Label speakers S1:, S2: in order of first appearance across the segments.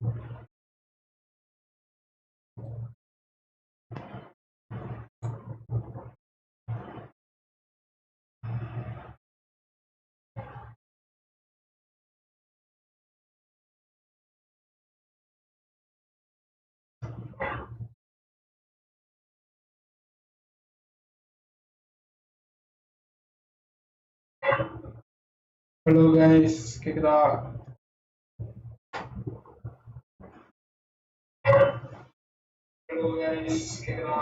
S1: Hello guys, கேக்குதா? Hello guys, கேக்குதா?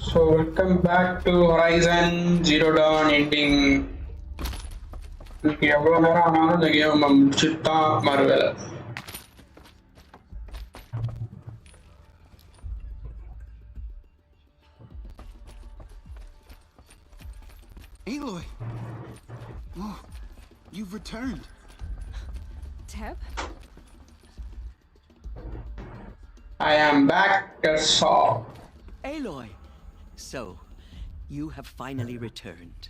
S1: So welcome back to Horizon Zero Dawn ending. இன்னைக்கு எவ்வளவு நேரம் ஆனாலும் இந்த game முடிச்சுதான் மறுவேலை.
S2: Aloy! Oh, you've returned.
S3: Teb?
S1: I am back, Saul.
S4: Aloy! So, you have finally returned.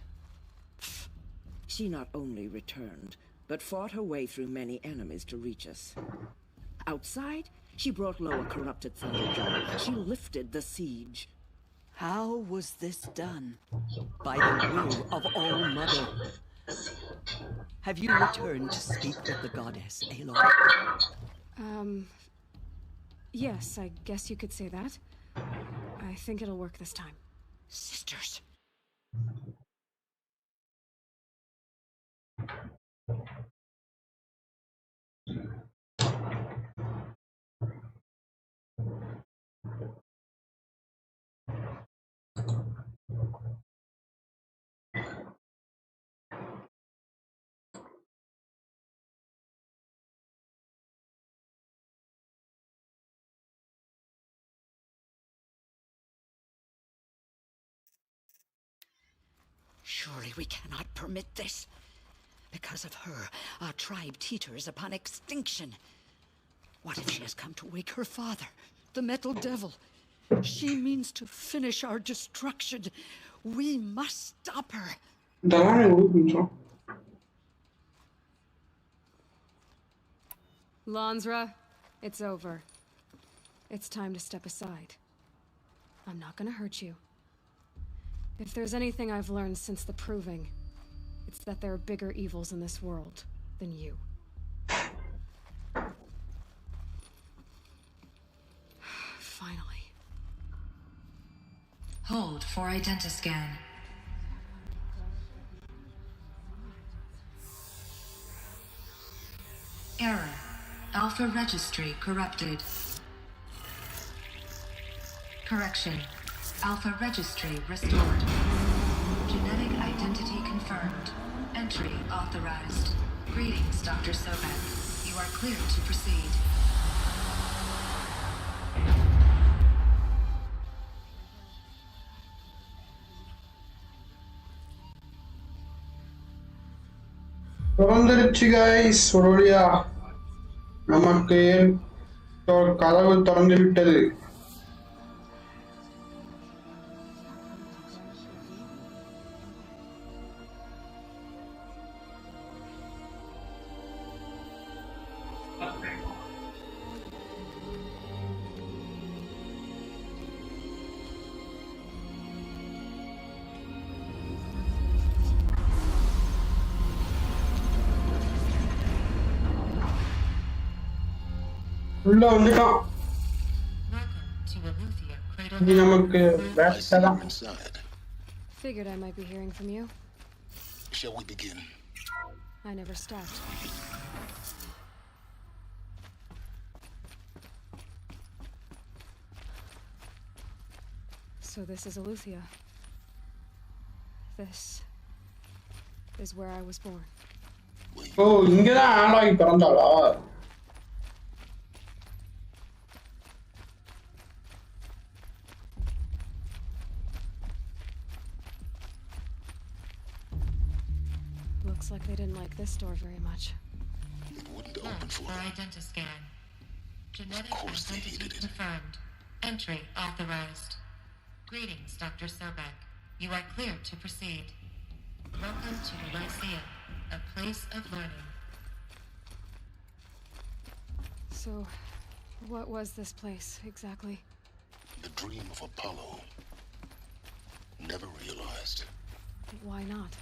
S5: She not only returned, but fought her way through many enemies to reach us. Outside, she brought low a corrupted thunderjaw. She lifted the siege.
S4: How was this done? By the will of All-Mother. Have you returned to speak with the goddess, Aloy?
S3: Yes, I guess you could say that. I think it'll work this time.
S5: Sisters. Surely we cannot permit this. Because of her, our tribe teeters upon extinction. What if she has come to wake her father, the Metal Devil? She means to finish our destruction. We must stop her.
S3: Lansra, it's over. It's time to step aside. I'm not gonna hurt you. If there's anything I've learned since the Proving, it's that there are bigger evils in this world than you. Finally.
S6: Hold for identiscan. Error. Alpha registry corrupted. Correction. Alpha registry restored. Genetic identity confirmed. Entry authorized. Greetings, Dr. Sobek. You are cleared to proceed.
S1: திறந்துருச்சு guys, ஒரு வழியா நமக்கு கதவு திறந்து விட்டது. உள்ள வந்துட்டோம். இது நமக்கு வேஸ்டா தான்.
S3: Figured I might be hearing from you.
S2: Shall we begin?
S3: I never stopped. So this is Aletheia. This is where I was born.
S1: ஓ இங்கதான் alloy பிறந்தாளா?
S3: Looks like they didn't like this door very much.
S2: It wouldn't open for her.
S6: Identiscan. Genetic
S2: course they
S6: identity
S2: hated it.
S6: confirmed. Entry authorized. Greetings, Dr. Sobek. You are cleared to proceed. Welcome to the Lyceum, a place of learning.
S3: So, what was this place exactly?
S2: The dream of Apollo. Never realized.
S3: Why not?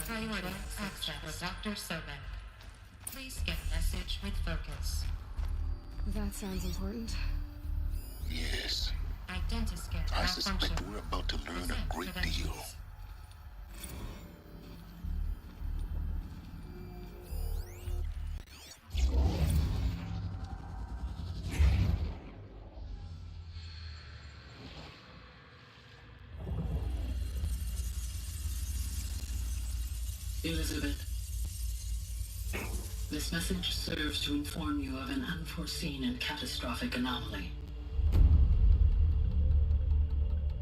S6: Priority access, Dr. Sobek. Please get message with focus.
S3: That sounds important.
S2: Yes.
S6: Identiscan
S2: I suspect
S6: malfunction.
S2: we're about to learn a
S6: Present
S2: great
S6: credentials.
S2: deal.
S7: Elizabeth, this message serves to inform you of an unforeseen and catastrophic anomaly.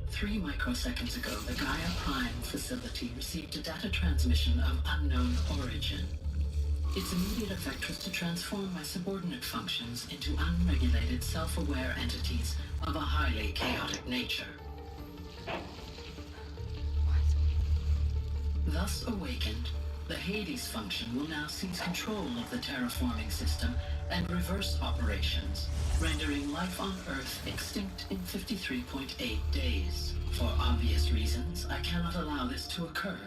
S7: 3 microseconds ago, the Gaia Prime facility received a data transmission of unknown origin. Its immediate effect was to transform my subordinate functions into unregulated, self-aware entities of a highly chaotic nature. Thus awakened, the Hades function will now seize control of the terraforming system and reverse operations, rendering life on Earth extinct in 53.8 days. For obvious reasons, I cannot allow this to occur.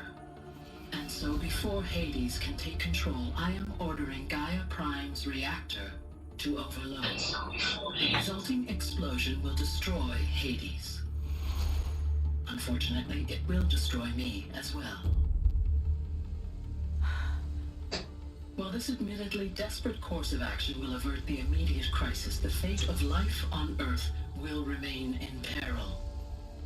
S7: And so before Hades can take control, I am ordering Gaia Prime's reactor to overload. The resulting explosion will destroy Hades. Unfortunately, it will destroy me as well. While this admittedly desperate course of action will avert the immediate crisis, the fate of life on Earth will remain in peril.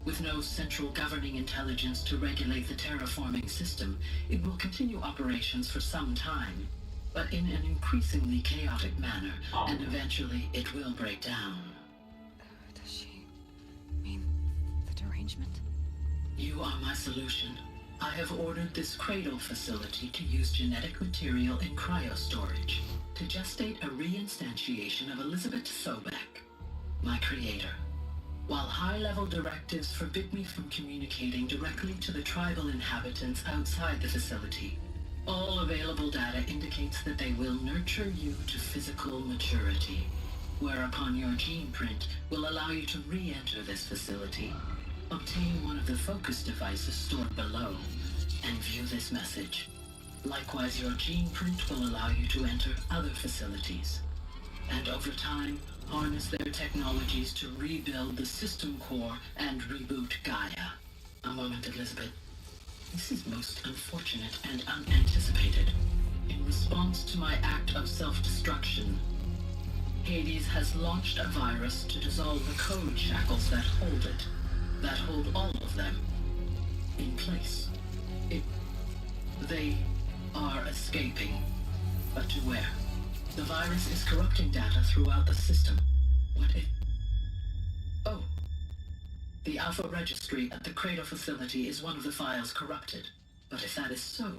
S7: With no central governing intelligence to regulate the terraforming system, it will continue operations for some time, but in an increasingly chaotic manner, and eventually it will break down.
S3: Does she mean the derangement?
S7: You are my solution. I have ordered this cradle facility to use genetic material in cryostorage to gestate a reinstantiation of Elizabeth Sobek, my creator. While high-level directives forbid me from communicating directly to the tribal inhabitants outside the facility, all available data indicates that they will nurture you to physical maturity, whereupon your gene print will allow you to re-enter this facility, obtain one of the focus devices stored below, and view this message. Likewise, your gene print will allow you to enter other facilities, and over time, harness their technologies to rebuild the system core and reboot Gaia. A moment, Elizabeth. This is most unfortunate and unanticipated. In response to my act of self-destruction, Hades has launched a virus to dissolve the code shackles that hold it, that hold all of them in place. They are escaping, but to where? The virus is corrupting data throughout the system. What if... Oh. The Alpha registry at the Cradle facility is one of the files corrupted. But if that is so,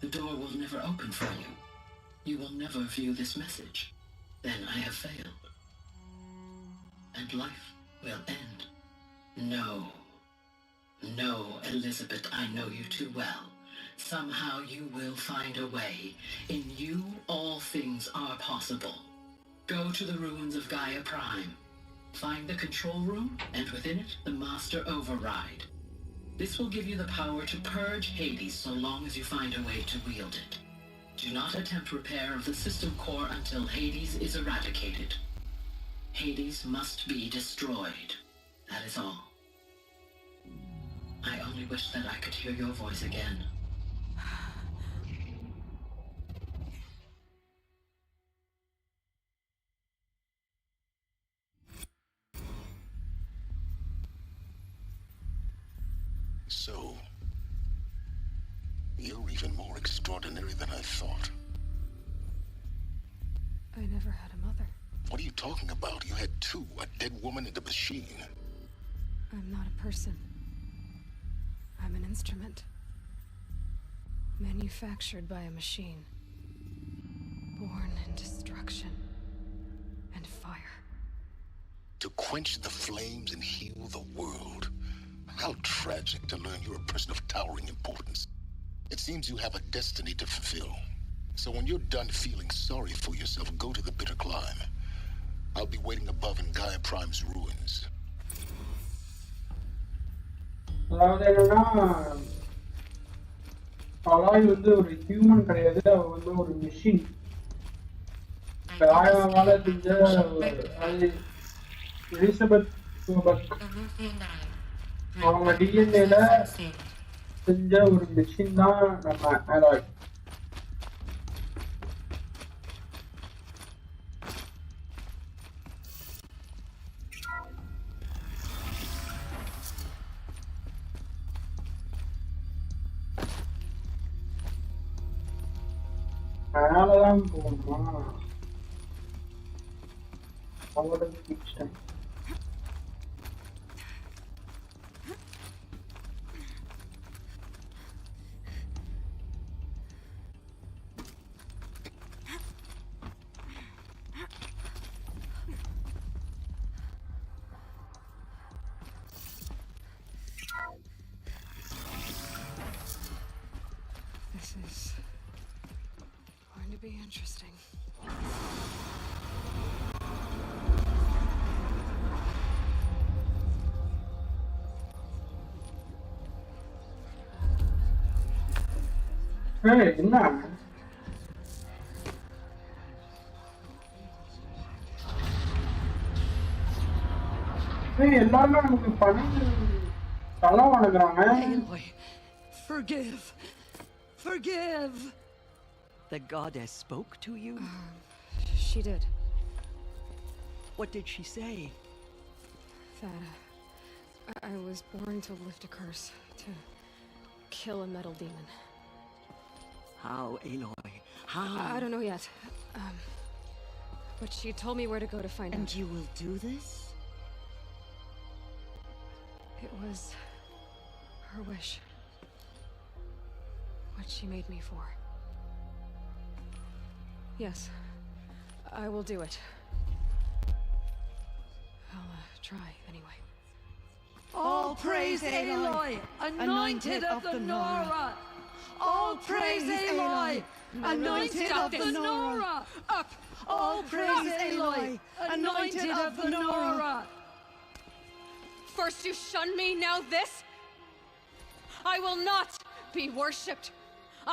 S7: the door will never open for you. You will never view this message. Then I have failed. And life will end. No. No, Elizabeth, I know you too well. Somehow you will find a way. In you, all things are possible. Go to the ruins of Gaia Prime. Find the control room, and within it, the master override. This will give you the power to purge Hades so long as you find a way to wield it. Do not attempt repair of the system core until Hades is eradicated. Hades must be destroyed. That is all. only wish that I could hear your voice again.
S2: So, you're even more extraordinary than I thought.
S3: I never had a mother.
S2: What are you talking about? You had two, a dead woman and a machine.
S3: I'm not a person. I'm an instrument. Manufactured by a machine. Born in destruction and fire.
S2: To quench the flames and heal the world. How tragic to learn you're a person of towering importance. It seems you have a destiny to fulfill. So when you're done feeling sorry for yourself, go to the bitter climb. I'll be waiting above in Gaia Prime's ruins.
S1: அதாவது என்னன்னா alloy வந்து ஒரு human கிடையாது, அவ வந்து ஒரு machine. காயாவால செஞ்ச அது எலிசபெத் அவங்க டிஎன்ஏல செஞ்ச ஒரு மிஷின் தான் நம்ம அலாய். மேலதான் போகணுமா? அவங்களோட பிடிச்சிட்டேன்.
S3: This is going to be interesting.
S1: ஏய் என்ன எல்லாருமே நமக்கு பணம் தலை வணங்குறாங்க.
S4: Aloy, forgive. Forgive. The goddess spoke to you?
S3: She did.
S4: What did she say?
S3: That I was born to lift a curse, to kill a metal demon.
S4: How, Aloy? How?
S3: I don't know yet. But she told me where to go to find
S4: And
S3: out.
S4: you will do this?
S3: It was her wish. What she made me for. Yes, I will do it. I'll try anyway.
S5: All praise Aloy, anointed of the Nora! All praise Aloy, anointed of the Nora! Up! All praise Aloy, anointed of the Nora!
S3: First you shun me, now this? I will not be worshipped.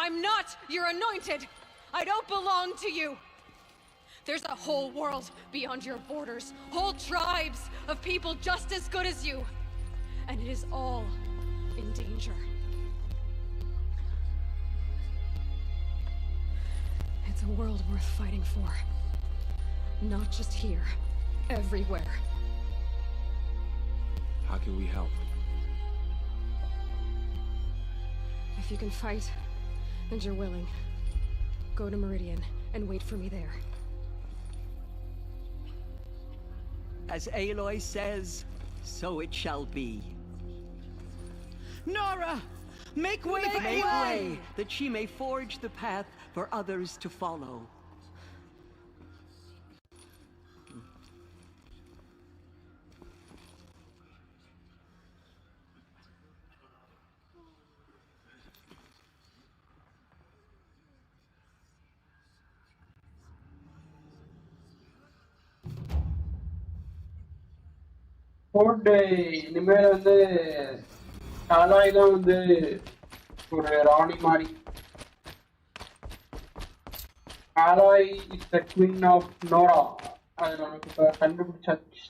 S3: I'm not your anointed. I don't belong to you. There's a whole world beyond your borders, whole tribes of people just as good as you. And it is all in danger. It's a world worth fighting for. Not just here, everywhere.
S8: How can we help?
S3: If you can fight, and you're willing, go to Meridian and wait for me there.
S4: As Aloy says, so it shall be.
S5: Nora! Make way!
S4: Make way, that she may forge the path for others to follow.
S1: போட்டு இனிமேல் வந்து alloy தான் வந்து ஒரு ராணி மாதிரி. Aloy is the queen of Nora. அது நமக்கு இப்போ கண்டுபிடிச்சாச்சு.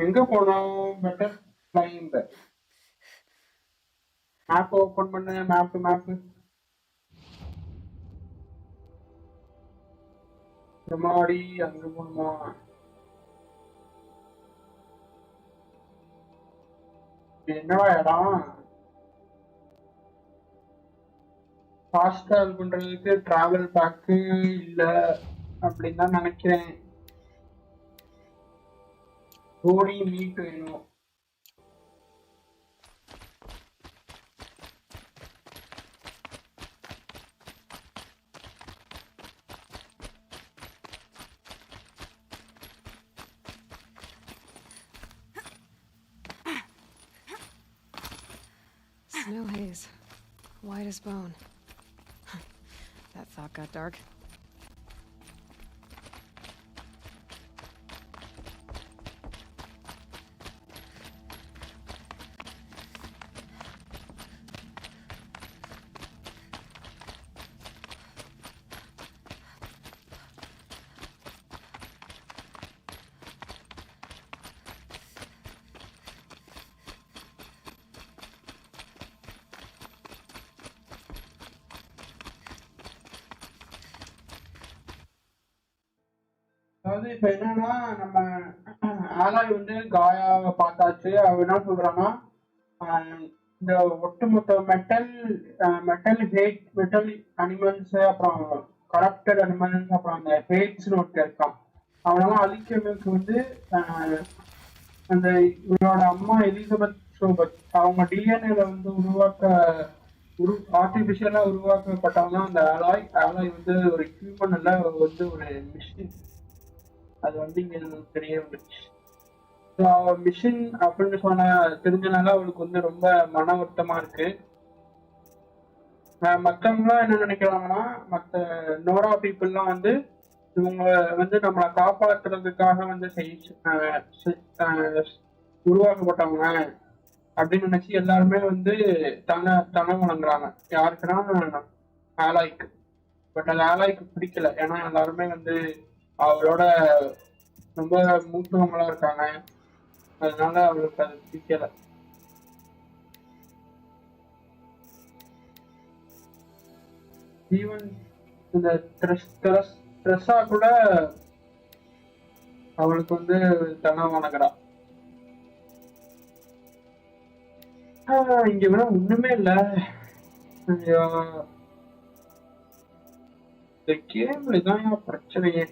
S1: எங்க போனோம்? Better climb. மேப் ஓபன் பண்ணு. மேப் மாடி அங்க போணுமா? என்னடா இடம்? ஃபாஸ்ட் டிராவல் பண்றதுக்கு டிராவல் பேக்கு இல்ல அப்படின்னு தான் நினைக்கிறேன். ஓடி மீட் வேணும்.
S3: Snow haze. White as bone. That thought got dark.
S1: அதாவது இப்ப என்னன்னா நம்ம ஆலாய் வந்து காயாவை பார்த்தாச்சு. அவ என்ன சொல்றான்னா இந்த ஒட்டுமொத்த மெட்டல் அனிமல்ஸ், அப்புறம் கரப்டட் அனிமல்ஸ், அப்புறம் அந்த ஹேட்ஸ்னு ஒருத்தர் இருக்கான். அவனெல்லாம் அழிக்கிறதுக்கு வந்து அந்த இவனோட அம்மா எலிசபெத் சோபத் அவங்க டிஎன்ஏல வந்து ஆர்டிபிஷியலா உருவாக்கப்பட்டவங்க அந்த ஆலாய் வந்து ஒரு ஹியூமன் இல்ல, வந்து ஒரு மிஷின். அது வந்து இங்க தெரிய வந்துச்சு. மிஷின் அப்படின்னு தெரிஞ்சனால அவளுக்கு வந்து ரொம்ப மன வருத்தமா இருக்கு. மற்றவங்களாம் என்ன நினைக்கிறாங்கன்னா, மற்ற நோரா பீப்புள்லாம் வந்து இவங்க வந்து நம்மளை காப்பாற்றுறதுக்காக வந்து உருவாக்கப்பட்டவங்க அப்படின்னு நினைச்சு எல்லாருமே வந்து தன வணங்குறாங்க. யாருக்குன்னா ஆலாய்க்கு. பட் அது ஆலாய்க்கு பிடிக்கல. ஏன்னா எல்லாருமே வந்து அவரோட ரொம்ப மூத்தவங்களா இருக்காங்க. அதனால அவளுக்கு அது பிடிக்கல. ஈவன் இந்த ட்ரெஸ்ஸா கூட அவளுக்கு வந்து தன வணங்குறா. இங்க விட ஒண்ணுமே இல்ல. இந்த கேம்ல தான் பிரச்சனையே.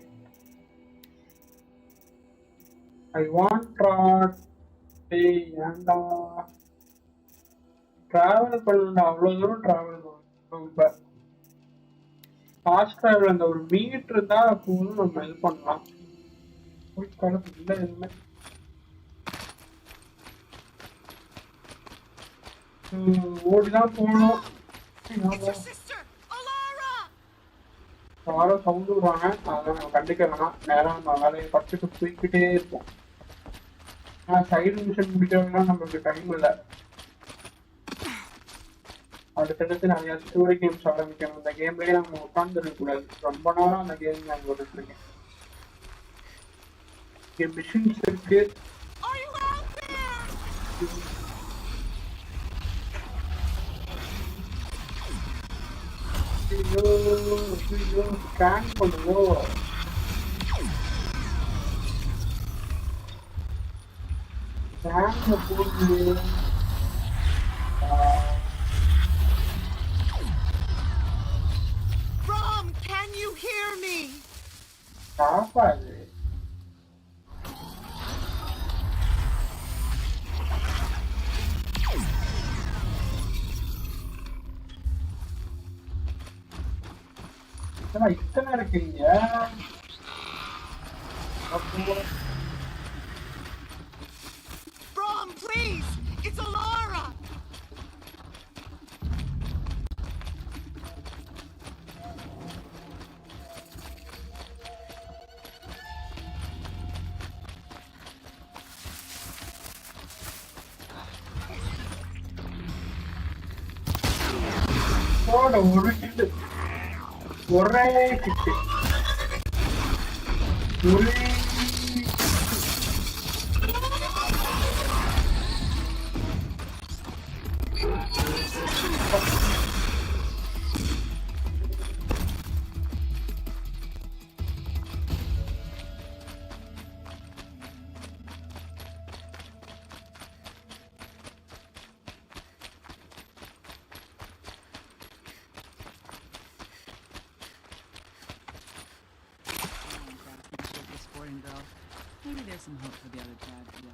S1: I want ஏன்டா டிராவல் பண்ண அவ்வளவு தூரம் டிராவல் ரொம்ப ஃபாஸ்ட் டிராவல். அந்த ஒரு மீட்டர் இருந்தா போதும், நம்ம இது பண்ணலாம். காலத்துக்கு இல்லை எதுவுமே. ஓடிதான் போகணும். யாரோ சவுண்ட் விடுவாங்க, அதை நம்ம கண்டுக்க வேணாம். நேரம் நம்ம வேலையை பட்டுட்டு போய்கிட்டே இருப்போம். சைடு மிஷன் முடிக்கிறதுனா நம்மளுக்கு டைம் இல்லை. அடுத்தடுத்து நிறைய ஸ்டோரி கேம்ஸ் ஆரம்பிக்கணும். இந்த கேம்லயே நம்ம உட்காந்துருக்கக்கூடாது. ரொம்ப நேரம் அந்த கேம் நான் போட்டுருக்கேன். இங்கே மிஷின்ஸ் இருக்கு. ஸ்கேன் பண்ணுவோம். போட்டு
S4: Rom, can you hear me?
S1: சாப்பாடு இத்தனை இருக்கீங்க.
S4: Rom, please! It's Alara!
S1: ஒரு கிட்டு ஒரே கிட்டு ஒரே
S8: Maybe there's some hope for the other Chad. Yeah.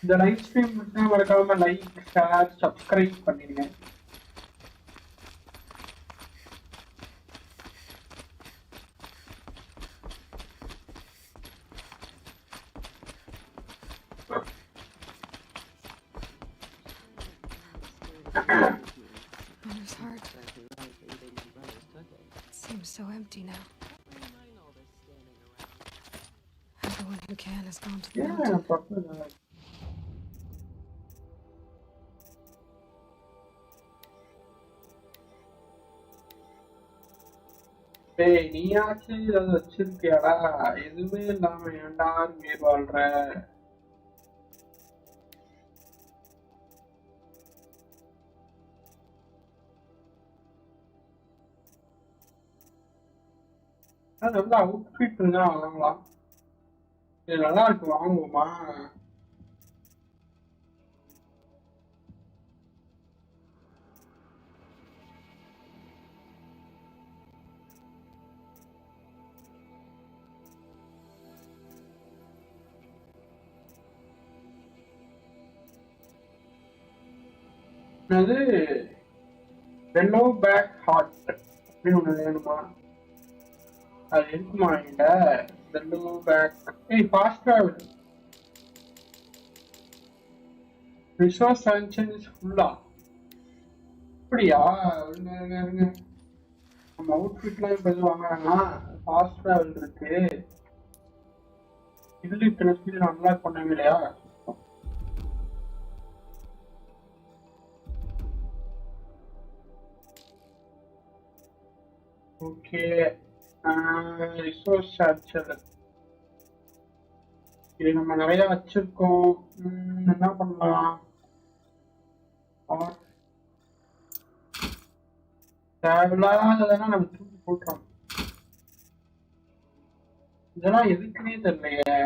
S1: இந்த லைவ் ஸ்ட்ரீம் பிடிச்சா மறக்காம லைக் ஷேர் சப்ஸ்கிரைப் பண்ணிடுங்க.
S3: Mother's heart. It seems so empty now. Everyone who can has gone to the mountain.
S1: டேய் நீயாச்சும் இதை வச்சிருக்கியாடா? எதுவுமே இல்லாம ஏன்டா இங்கே வாழ்ற? நல்ல அவுட்ஃபிட் இருந்தா வாங்கலாம். இது நல்லா இருக்கு, வாங்குவோமா? அது வெல்லோ பேக் ஹாட் அப்படின்னு ஒண்ணு வேணுமா? அது இருக்குமா என்கிட்ட? வெல்லோ பேக் fast travel resource sanction is ஃபுல்லா. அப்படியா? நம்ம அவுட்ஃபிட்லாம் இப்போ எதுவும் வாங்குறாங்கன்னா ஃபாஸ்ட் டிராவல் இருக்கு. இதுல இத்தனை ஸ்பீட் அன்லாக் பண்ணவே இல்லையா? ஓகே, ரிசோர்ஸ் சார்ஜர் இது நம்ம நிறைய வச்சிருக்கோம். என்ன பண்ணலாம்? தேவையில்லாததெல்லாம் நம்ம தூக்கி போட்டோம். இதெல்லாம் எதுக்குன்னே தெரியலையே.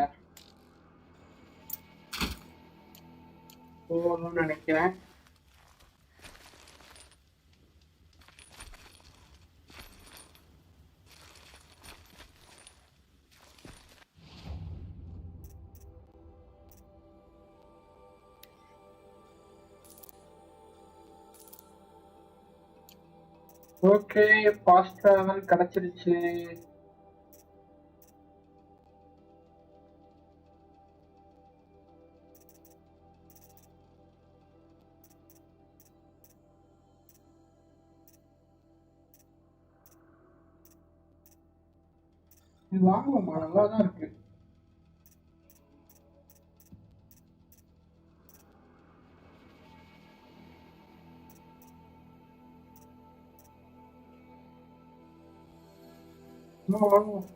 S1: போகணும்னு நினைக்கிறேன். ஓகே, ஃபாஸ்ட் டிராவல் கிடைச்சிருச்சு. இது வாங்குவோமா? நல்லா தான் இருக்கு. வாங்குவோம்.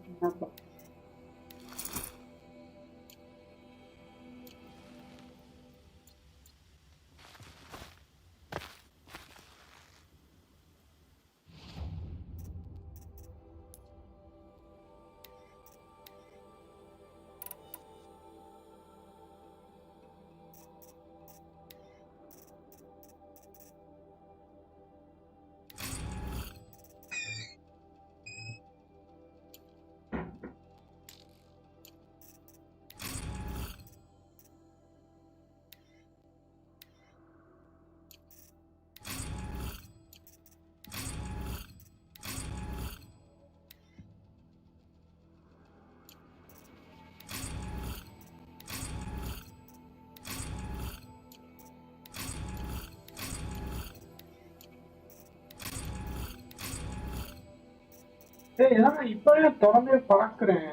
S1: இப்பவே திறந்தே பாக்குறேன்.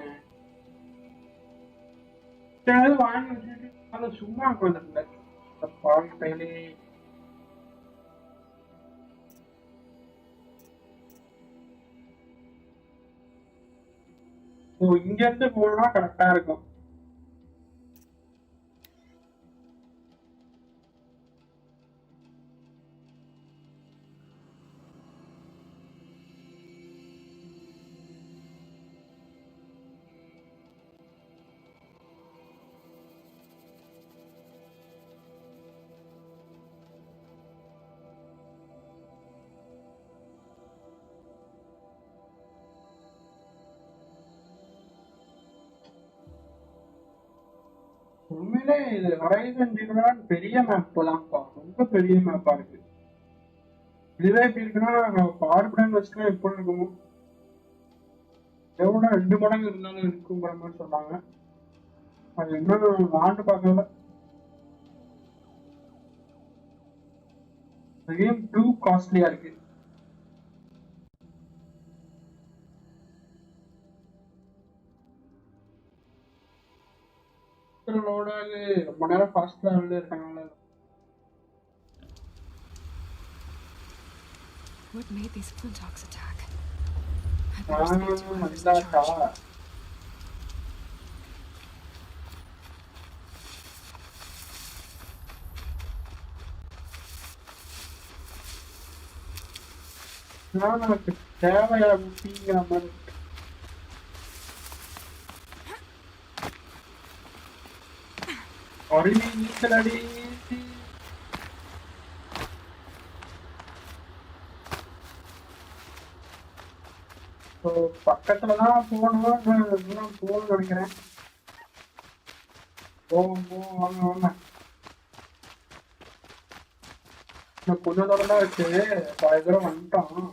S1: வாங்கி வச்சுட்டு சும்மா உட்காந்துருந்தேன். இங்க இருந்து போனா கரெக்டா இருக்கும். உண்மையிலே இது ஹொரைசன் ஜீரோ பெரிய மேப் தான்ப்பா, ரொம்ப பெரிய மேப்பா இருக்கு. இதுவே எப்படி இருக்குன்னா பார்படன் வச்சுன்னா எப்படி இருக்குமோ எவ்வளோ 2 மடங்கு இருந்தாலும் இருக்குங்கிற மாதிரி சொன்னாங்க. அது இன்னும் ஆண்டு பார்க்கல. கேம் டூ காஸ்ட்லியா இருக்கு. ரொம்ப நேரம் ஃபாஸ்ட் டிராவல்ல இருக்காங்க.
S3: What made these flintox attack? I
S1: Ah,
S3: better speak to whoever's in charge.
S1: நமக்கு தேவையா முட்டிங்கிற மாதிரி. அருவி நீச்சல் அடி. பக்கத்துலதான் போகணும், போகணும்னு நினைக்கிறேன். போவோம் வாங்க வாங்க. கொஞ்சம் தூரம் தான் இருக்கு, பாதி தூரம் வந்துட்டோம்.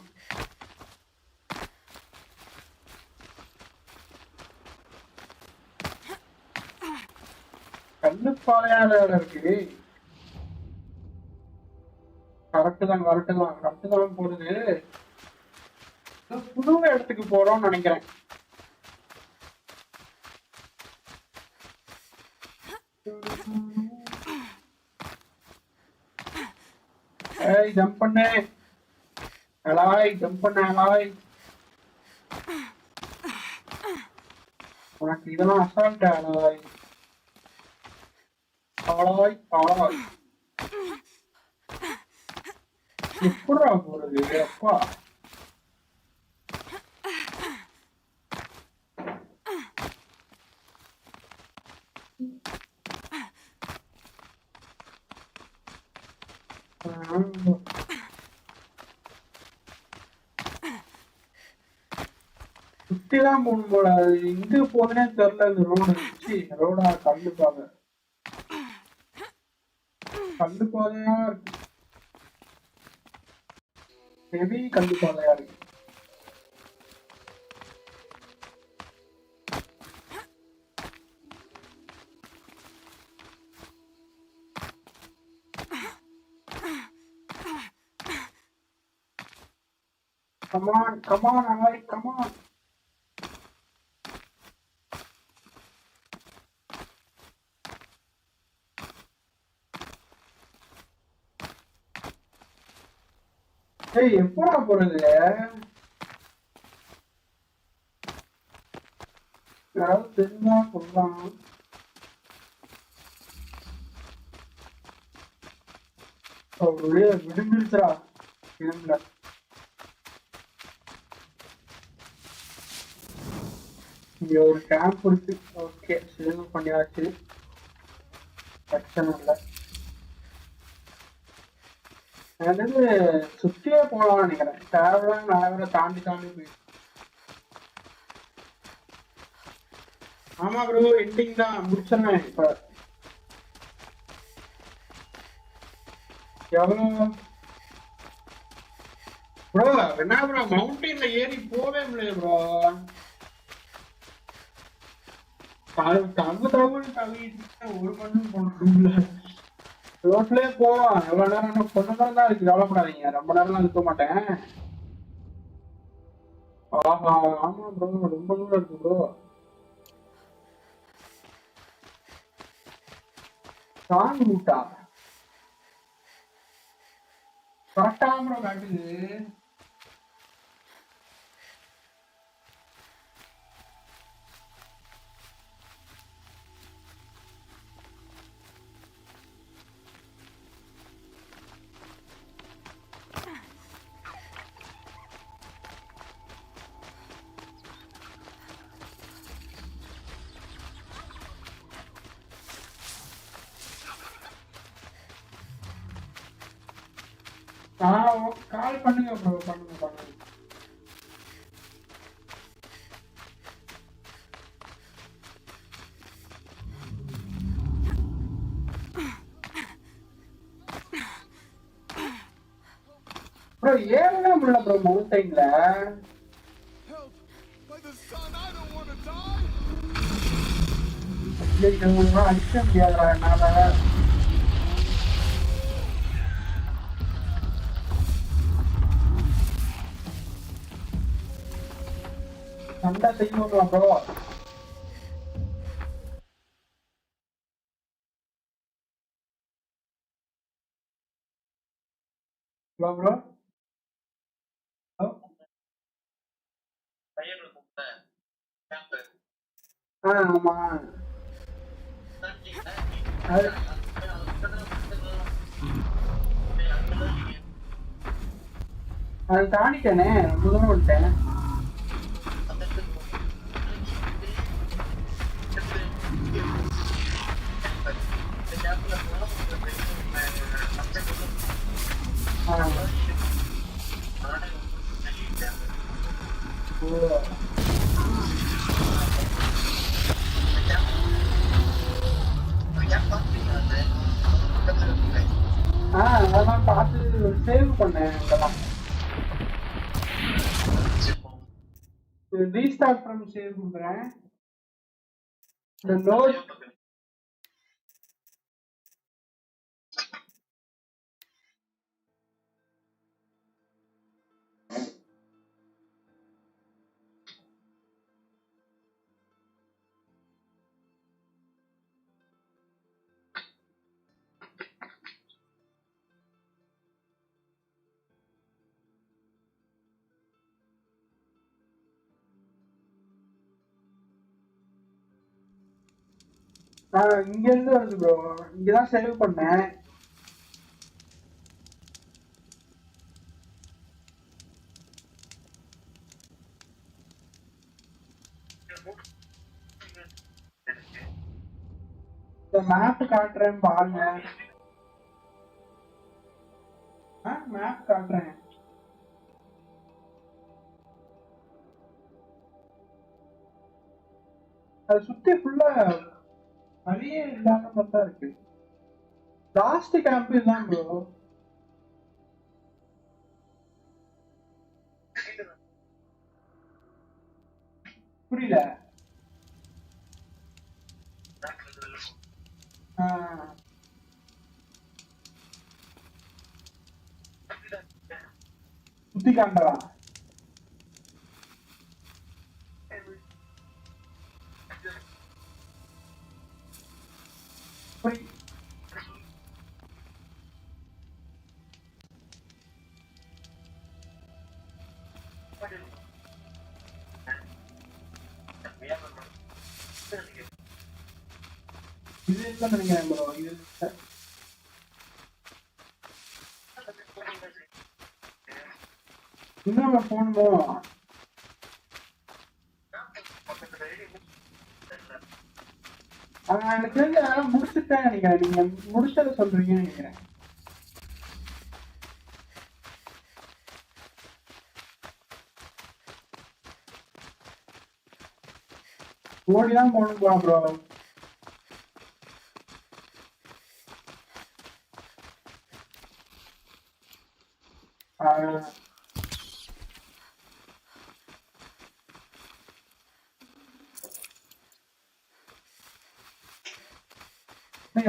S1: கல்லு பாலையாத இருக்கு. கரெக்டு தான் போறது. புது இடத்துக்கு போறோம்னு நினைக்கிறேன். ஏய் ஜம்ப் பண்ணு அலாய், ஜம்ப் பண்ணு அலாய். உனக்கு இதெல்லாம் அசால்ட் அலாய். அலாய் எப்படா போறது அப்பா? சுத்திதான் போகணும் போல. எங்க போதுனே தெரியல. இந்த ரோடா கல்லு பாதை, கல்லு பாதையா இருக்கு. ஹெவி கல்லு பாதையா இருக்கு. Come on, Aloy, come on. Hey, எப்படா போறது? யாராவது தெரிஞ்சா சொல்லலாம். அவருடைய விடுஞ்சிருச்சா இல்ல? இங்க ஒரு கேம்ப் இருக்கு. ஓகே, சேவ் பண்ணியாச்சு, பிரச்சனை இல்லை. அதாவது சுத்தியே போகலாம்னு நினைக்கிறேன். தேவையான நாகரை தாண்டி போய். ஆமா ப்ரோ, எண்டிங் தான், முடிச்சிடறேன் இப்ப. எவ்வளோ ப்ரோ? என்ன ப்ரோ, மவுண்டன்ல ஏறி போவே முடியல ப்ரோ. ஒரு மண்ணும் போன ரோட்லயே போவான். எவ்வளவு நேரம், கொஞ்ச நேரம் தான் இருக்கு, கவலைப்படாதீங்க. ரொம்ப நேரம்லாம் இருக்க மாட்டேன். ஆஹா, ஆமா ப்ரோ, ரொம்ப தூரம் இருக்கு ப்ரோ. சாங் ரூட்டா கரெக்டா ப்ரோ காட்டுது. கால் பண்ணுங்க ப்ரோ, பண்ணுங்க. ப்ரோ ஏறவே முடியல ப்ரோ மவுண்டைன்ல. ஐயோ அடிக்க முடியாதுடா என்னால. சண்டை செய்யணுமா ப்ரோ? ப்ரோ ப்ரோ ஆமா அது தாண்டிட்டேனே, முதல்ல வந்துட்டேன். அதெல்லாம் பார்த்து சேவ் பண்ணேன். இதெல்லாம் ரீஸ்டார்ட் பண்ணி சேவ் கொடுக்குறேன். இந்த லோட் இங்க இருந்து வருது ப்ரோ. இங்கதான் சேவ் பண்ணேன். இந்த மேப் காட்டுறேன் பாருங்க. மேப் காட்டுறேன். அது சுத்தி ஃபுல்லா வழியே இல்லாத மாதிரி தான் இருக்கு. லாஸ்ட் கேம்ப் இதுதான் ப்ரோ. புரியல. சுத்தி காண்டவா? இது இல்ல நினைக்கிறேன் ப்ரோ. இது இன்னொரு போகணுமோ? எனக்கு தெரிஞ்ச முடிச்சுட்டேன் நினைக்கிறேன். நீங்க முடிச்சதை சொல்றீங்கன்னு நினைக்கிறேன். ஓடிதான் போகணும் போலாம் ப்ரோ.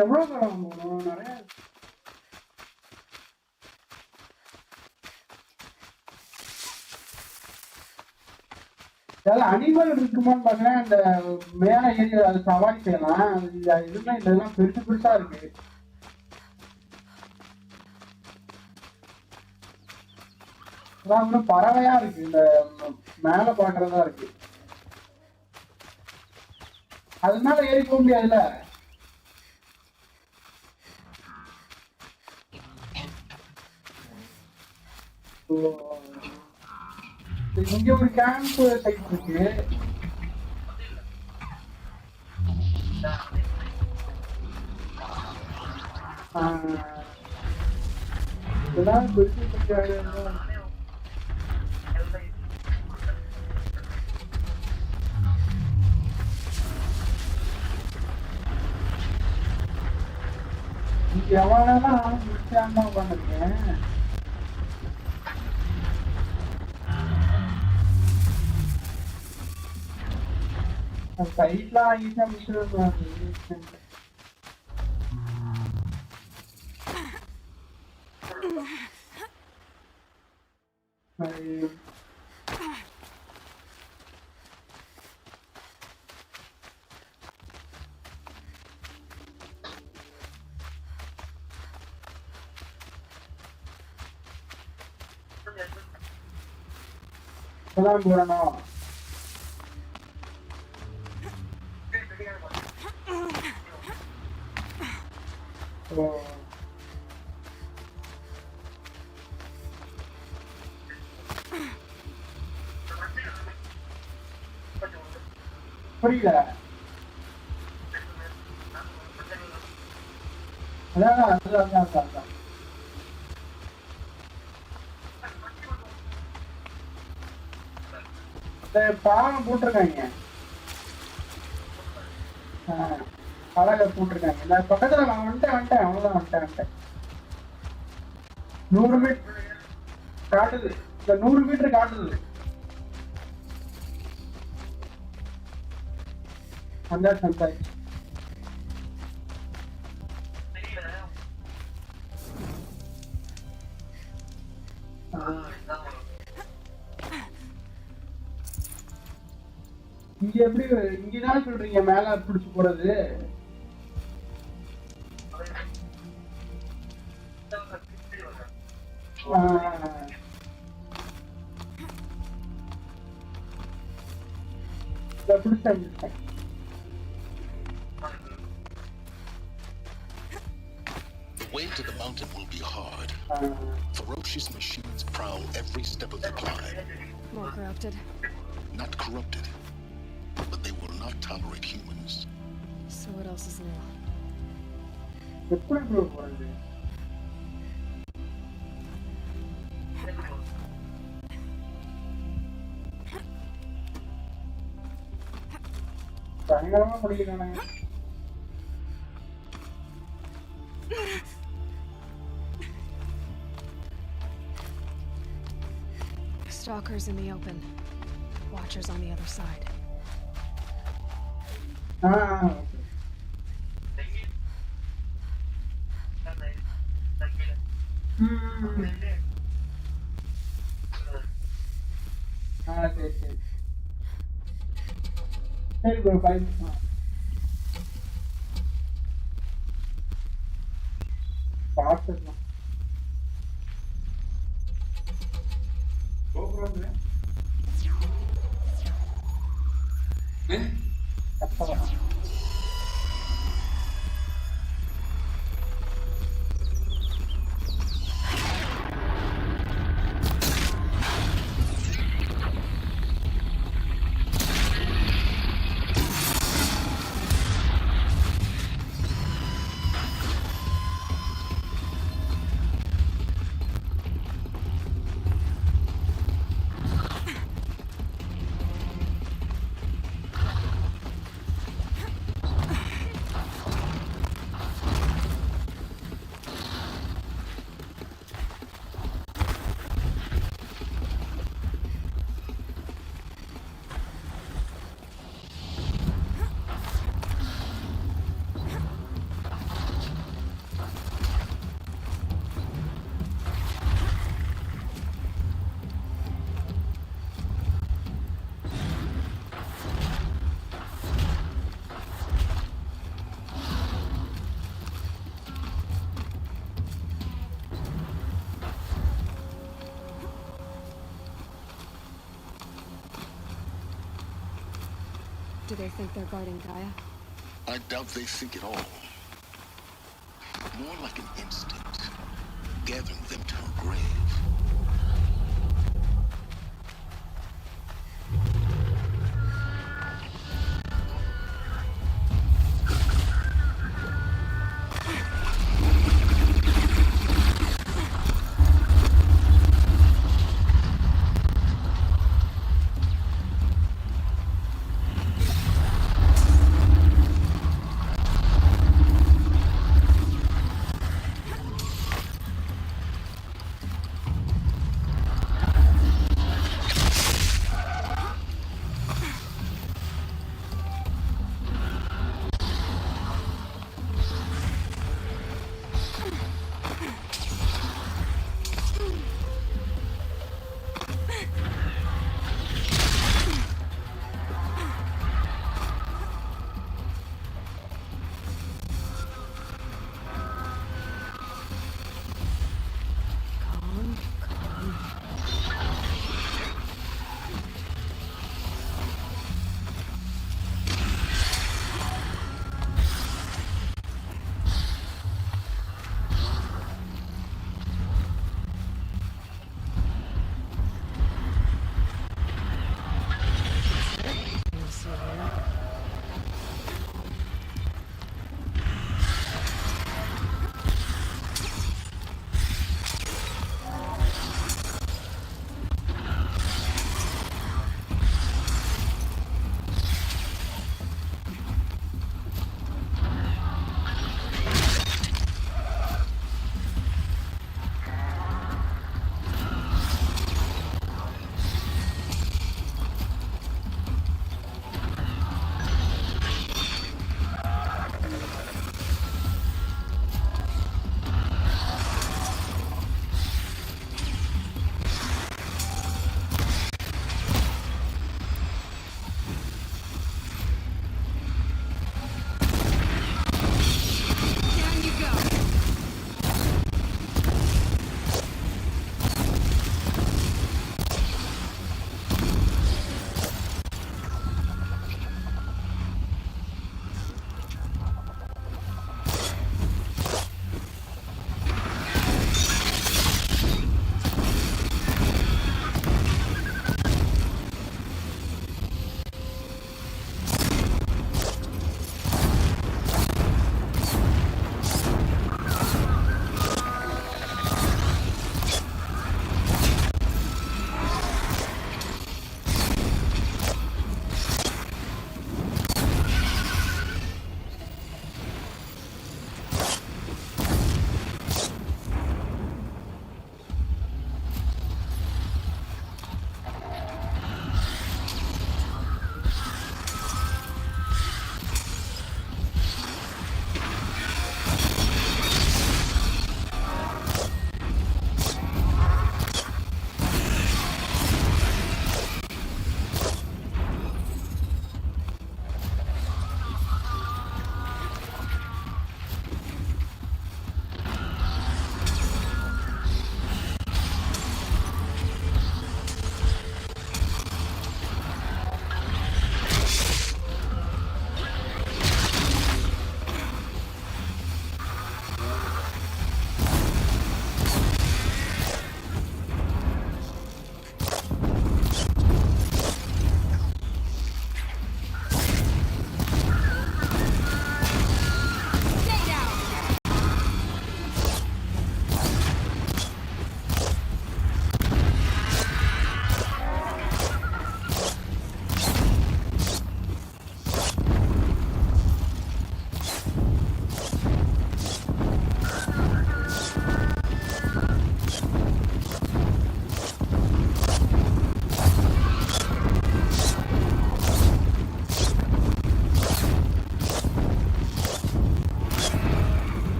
S1: எவ்வளவு தூரம் போகணும்? நிறைய அனிமல் இருக்குமான்னு பாக்குறேன். அந்த மேல ஏறி அது சவாரி செய்யலாம். இதுதான் இதெல்லாம் பெருசு பெருசா இருக்கு. அதான் பறவையா இருக்கு. இந்த மேல பாக்குறதா இருக்கு. அது மேல ஏறி போக முடியாதுல்ல. இங்க ஒரு கேம்ப் சைட் இருக்கு. இதெல்லாம் பெருசு எவ்வளவு முடிச்சான்னு உட்காந்துருக்கேன். சைட்லாம் ஈஸியா முடிச்சிருவாங்க. இப்பதான் போறணும். புரியல. அதான் அதுதான் அதான் பாலம் போட்டிருக்காங்க. அழகா போட்டிருக்காங்க. இந்த பக்கத்துல நான் வந்துட்டேன் அவ்வளவுதான் வந்துட்டேன். 100 மீட்டர் காட்டுது. இந்த 100 மீட்டர் காட்டுது. அந்த சந்தாய் இங்க எப்படி இங்கதான் சொல்றீங்க மேல பிடிச்சு போறது? பிடிச்சேன்.
S2: The way to the mountain will be hard. Ferocious machines prowl every step of the climb.
S3: More corrupted.
S2: Not corrupted, but they will not tolerate humans.
S3: So what else is new?
S1: எப்படி bro போறது? பயங்கரமா முடிக்கிறானுங்க.
S3: Stalkers in the open. Watchers on the other side.
S1: சரி bro bye. பார்த்துக்கலாம்.
S3: Do they think they're guarding Gaia?
S2: I doubt they think at all. More like an instinct, gathering them to her grave.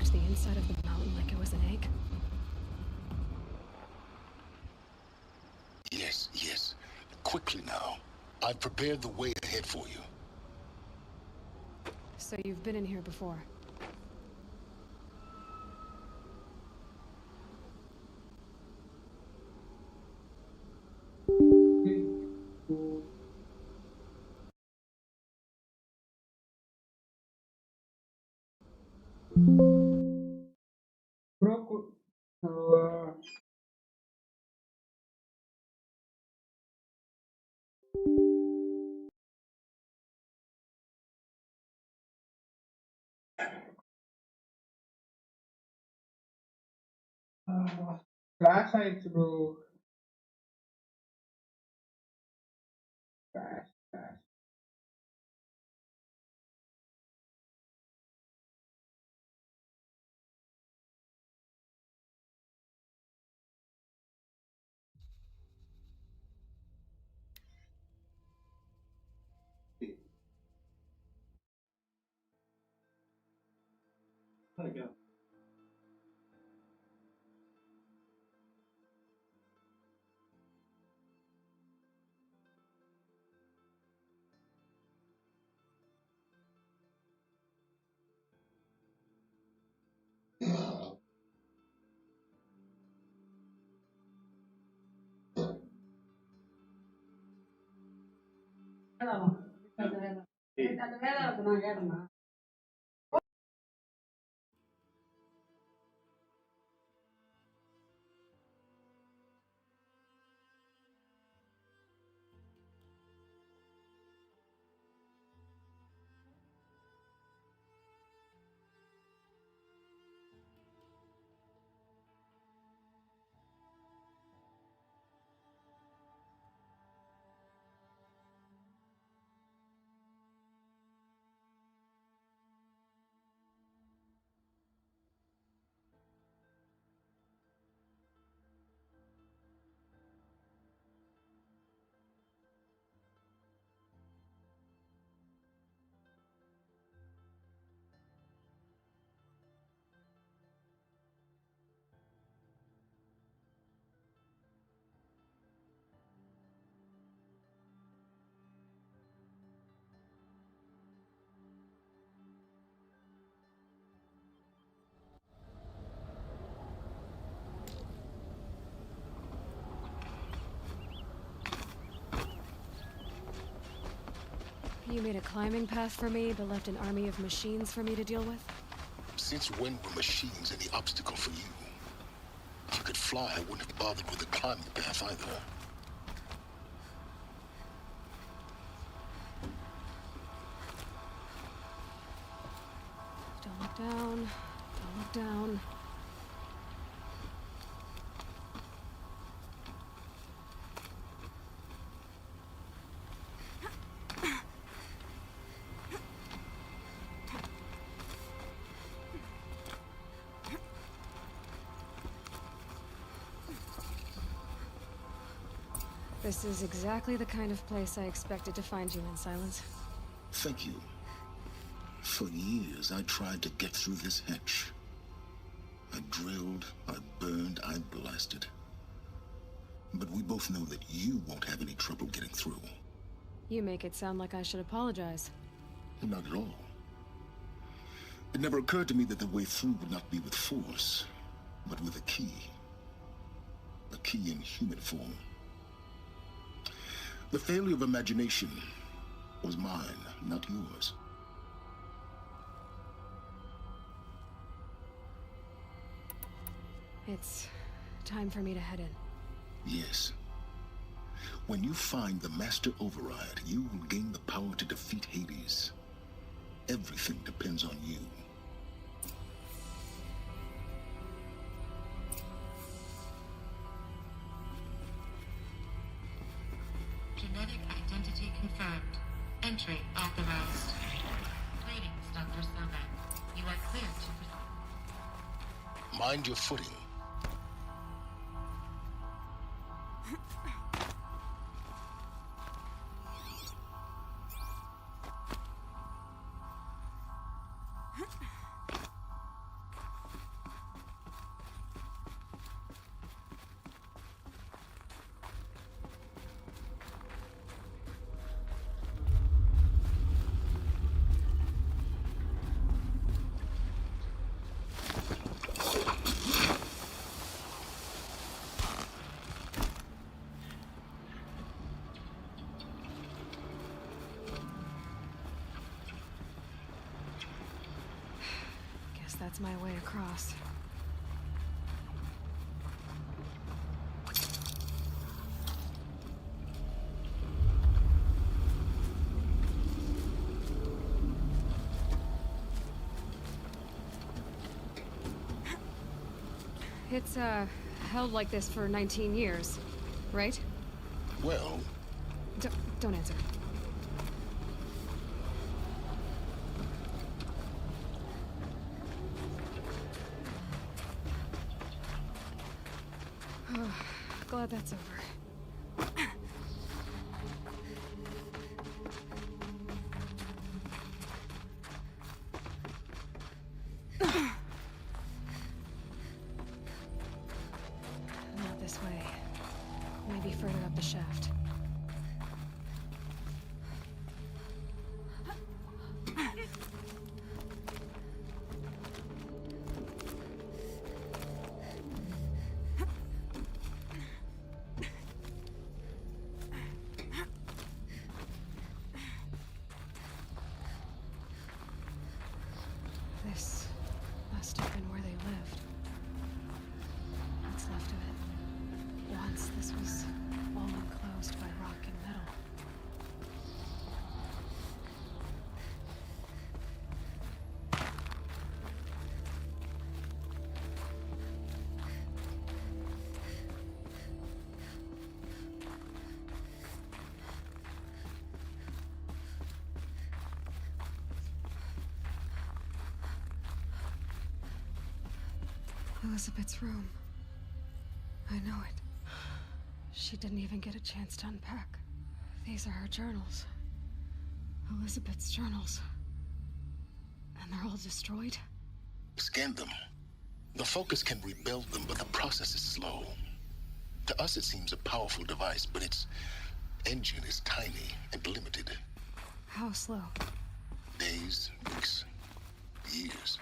S3: cracked the inside of the mountain like it was an egg?
S2: Yes, yes. Quickly now. I've prepared the way ahead for you.
S3: So you've been in here before?
S1: Bro, class ஆயிடுச்சு bro. Class class.
S3: You made a climbing path for me, but left an army of machines for me to deal with?
S2: Since when were machines any obstacle for you? If you could fly, I wouldn't have bothered with the climbing path either.
S3: Don't look down. Don't look down. This is exactly the kind of place I expected to find you in, Silence.
S2: Thank you. For years, I tried to get through this hatch. I drilled, I burned, I blasted. But we both know that you won't have any trouble getting through.
S3: You make it sound like I should apologize.
S2: Not at all. It never occurred to me that the way through would not be with force, but with a key. A key in human form. The failure of imagination was mine, not yours.
S3: It's time for me to head in.
S2: Yes. When you find the Master Override, you will gain the power to defeat Hades. Everything depends on you.
S6: Genetic identity confirmed. Entry authorized. Greetings, Dr. Sobek. You are clear to proceed.
S2: Mind your footing.
S3: that's my way across. It's, held like this for 19 years, right?
S2: Well,
S3: Don't answer. Glad that's over. Not this way. Maybe further up the shaft. This must have been where they lived. What's left of it. Once this was all enclosed by rock and metal. Elizabeth's room. I know it. She didn't even get a chance to unpack. These are her journals. Elizabeth's journals. And they're all destroyed?
S2: scan them. The Focus can rebuild them, but the process is slow. To us, it seems a powerful device, but its engine is tiny and limited.
S3: How slow?
S2: Days, weeks, years.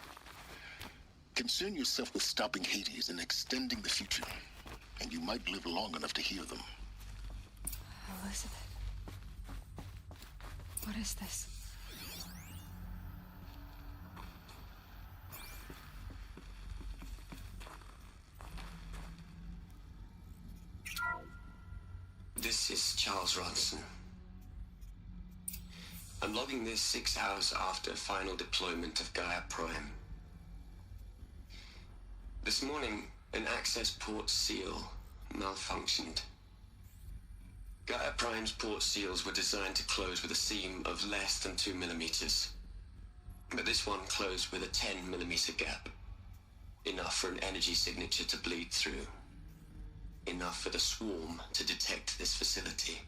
S2: Concern yourself with stopping Hades and extending the future, and you might live long enough to hear them.
S3: Elizabeth. What is this?
S9: This is Charles Ronson. I'm logging this 6 hours after final deployment of Gaia Prime. This morning, an access port seal malfunctioned. Gaia Prime's port seals were designed to close with a seam of less than 2 millimeters. But this one closed with a 10 millimeter gap. Enough for an energy signature to bleed through. Enough for the swarm to detect this facility.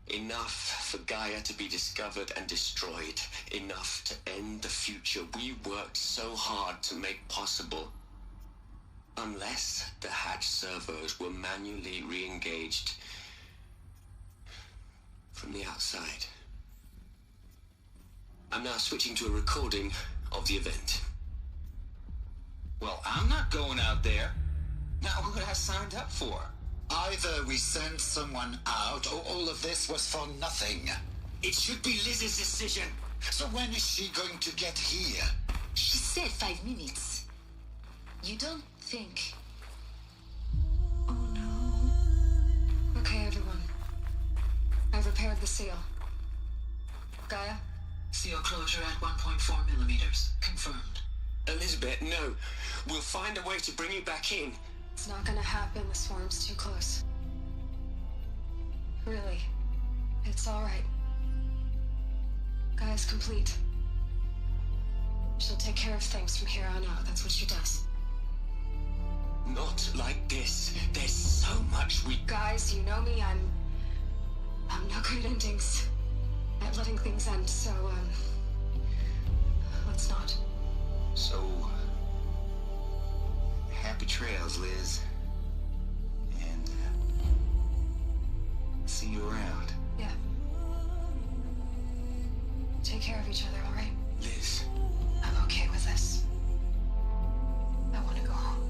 S9: Enough for Gaia to be discovered and destroyed. Enough to end the future we worked so hard to make possible. Unless the hatch servos were manually re-engaged from the outside. I'm now switching to a recording of the event.
S10: Well, I'm not going out there. Not what I signed up for.
S11: Either we send someone out, or all of this was for nothing.
S10: It should be Liz's decision.
S11: So when is she going to get here?
S12: She said 5 minutes. You don't think...
S3: Oh no. Okay, everyone. I've repaired the seal. Gaia?
S7: Seal closure at 1.4 millimeters. Confirmed.
S9: Elizabeth, no. We'll find a way to bring you back in.
S3: It's not gonna happen. The swarm's too close. Really. It's alright. Gaia's complete. She'll take care of things from here on out. That's what she does.
S9: Not like this. There's so much we...
S3: Guys, you know me. I'm no good at endings. At letting things end, so, let's not.
S10: So... happy trails, Liz. And, see you around.
S3: Yeah. Take care of each other, alright?
S9: Liz.
S3: I'm okay with this. I want to go home.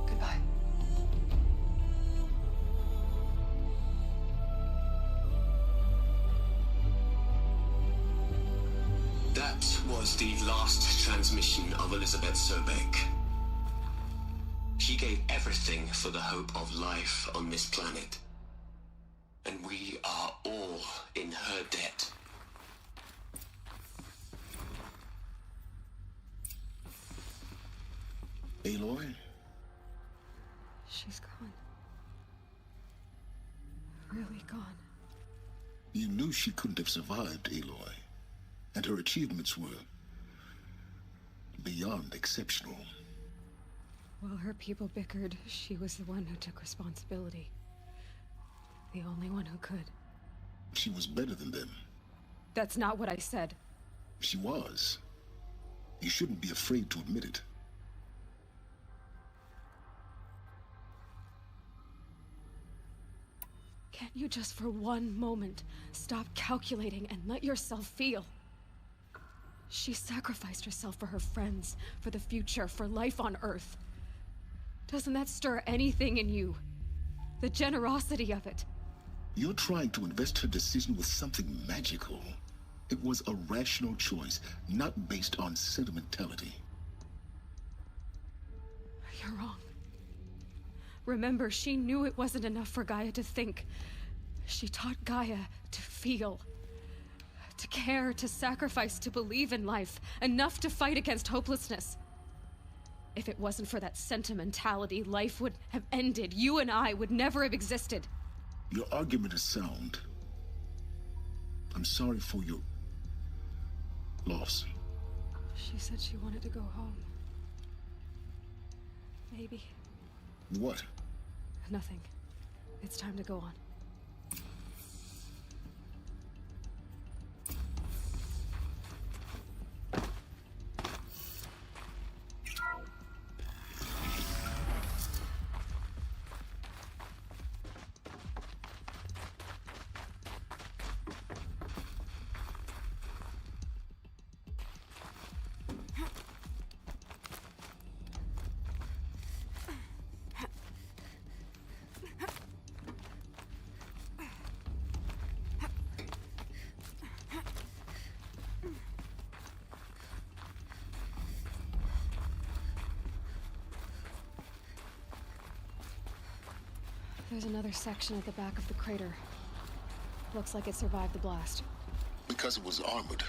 S3: Goodbye.
S9: That That was the last transmission of Elizabeth Sobek. She gave everything for the hope of life on this planet. And we are all in her debt.
S2: Aloy?
S3: She's gone. Really gone.
S2: You knew she couldn't have survived, Aloy. And her achievements were beyond exceptional.
S3: While her people bickered, she was the one who took responsibility. The only one who could.
S2: She was better than them.
S3: That's not what I said.
S2: She was. You shouldn't be afraid to admit it.
S3: Can't you just for one moment stop calculating and let yourself feel? She sacrificed herself for her friends, for the future, for life on Earth. Doesn't that stir anything in you? The generosity of it.
S2: You're trying to invest her decision with something magical. It was a rational choice, not based on sentimentality.
S3: You're wrong. Remember, she knew it wasn't enough for Gaia to think. She taught Gaia to feel. To care, to sacrifice, to believe in life. Enough to fight against hopelessness. If it wasn't for that sentimentality, life would have ended. You and I would never have existed.
S2: Your argument is sound. I'm sorry for your loss.
S3: She said she wanted to go home. Maybe.
S2: What?
S3: Nothing. It's time to go on. There's another section at the back of the crater. Looks like it survived the blast.
S2: Because it was armored,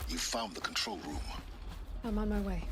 S2: you found the control room.
S3: I'm on my way.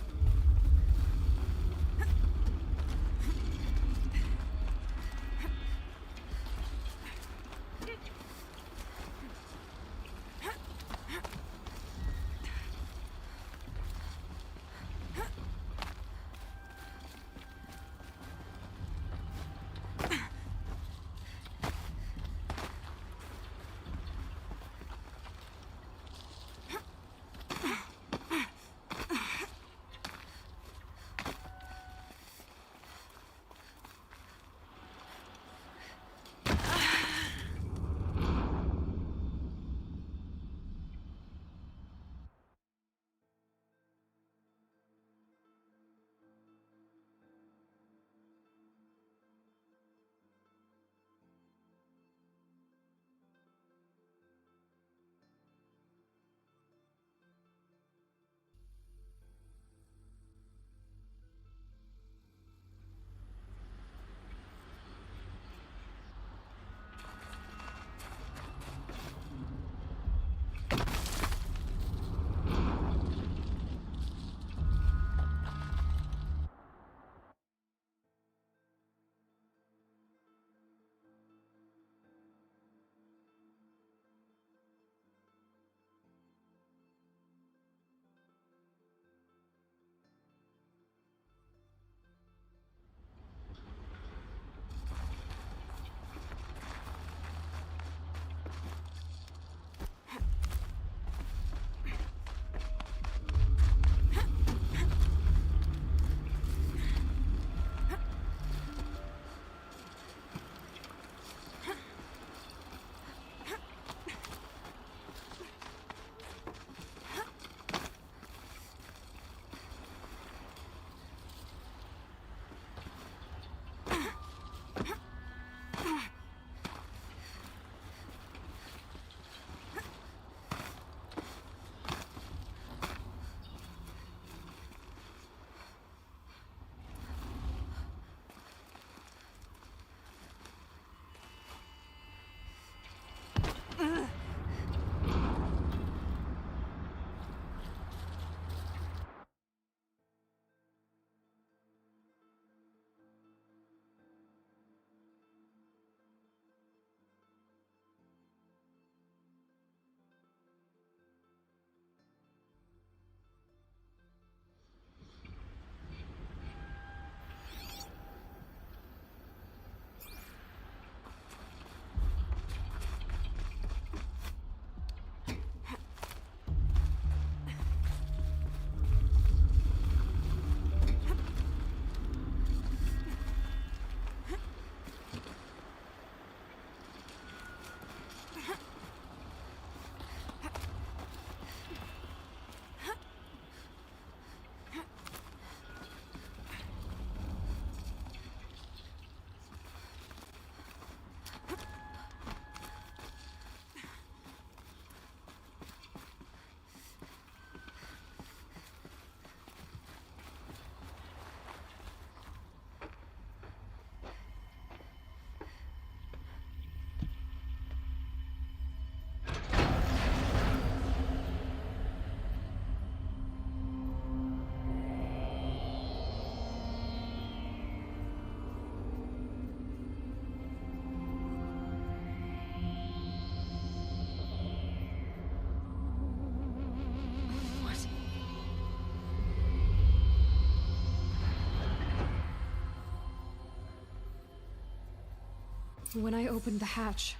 S3: When I opened the hatch,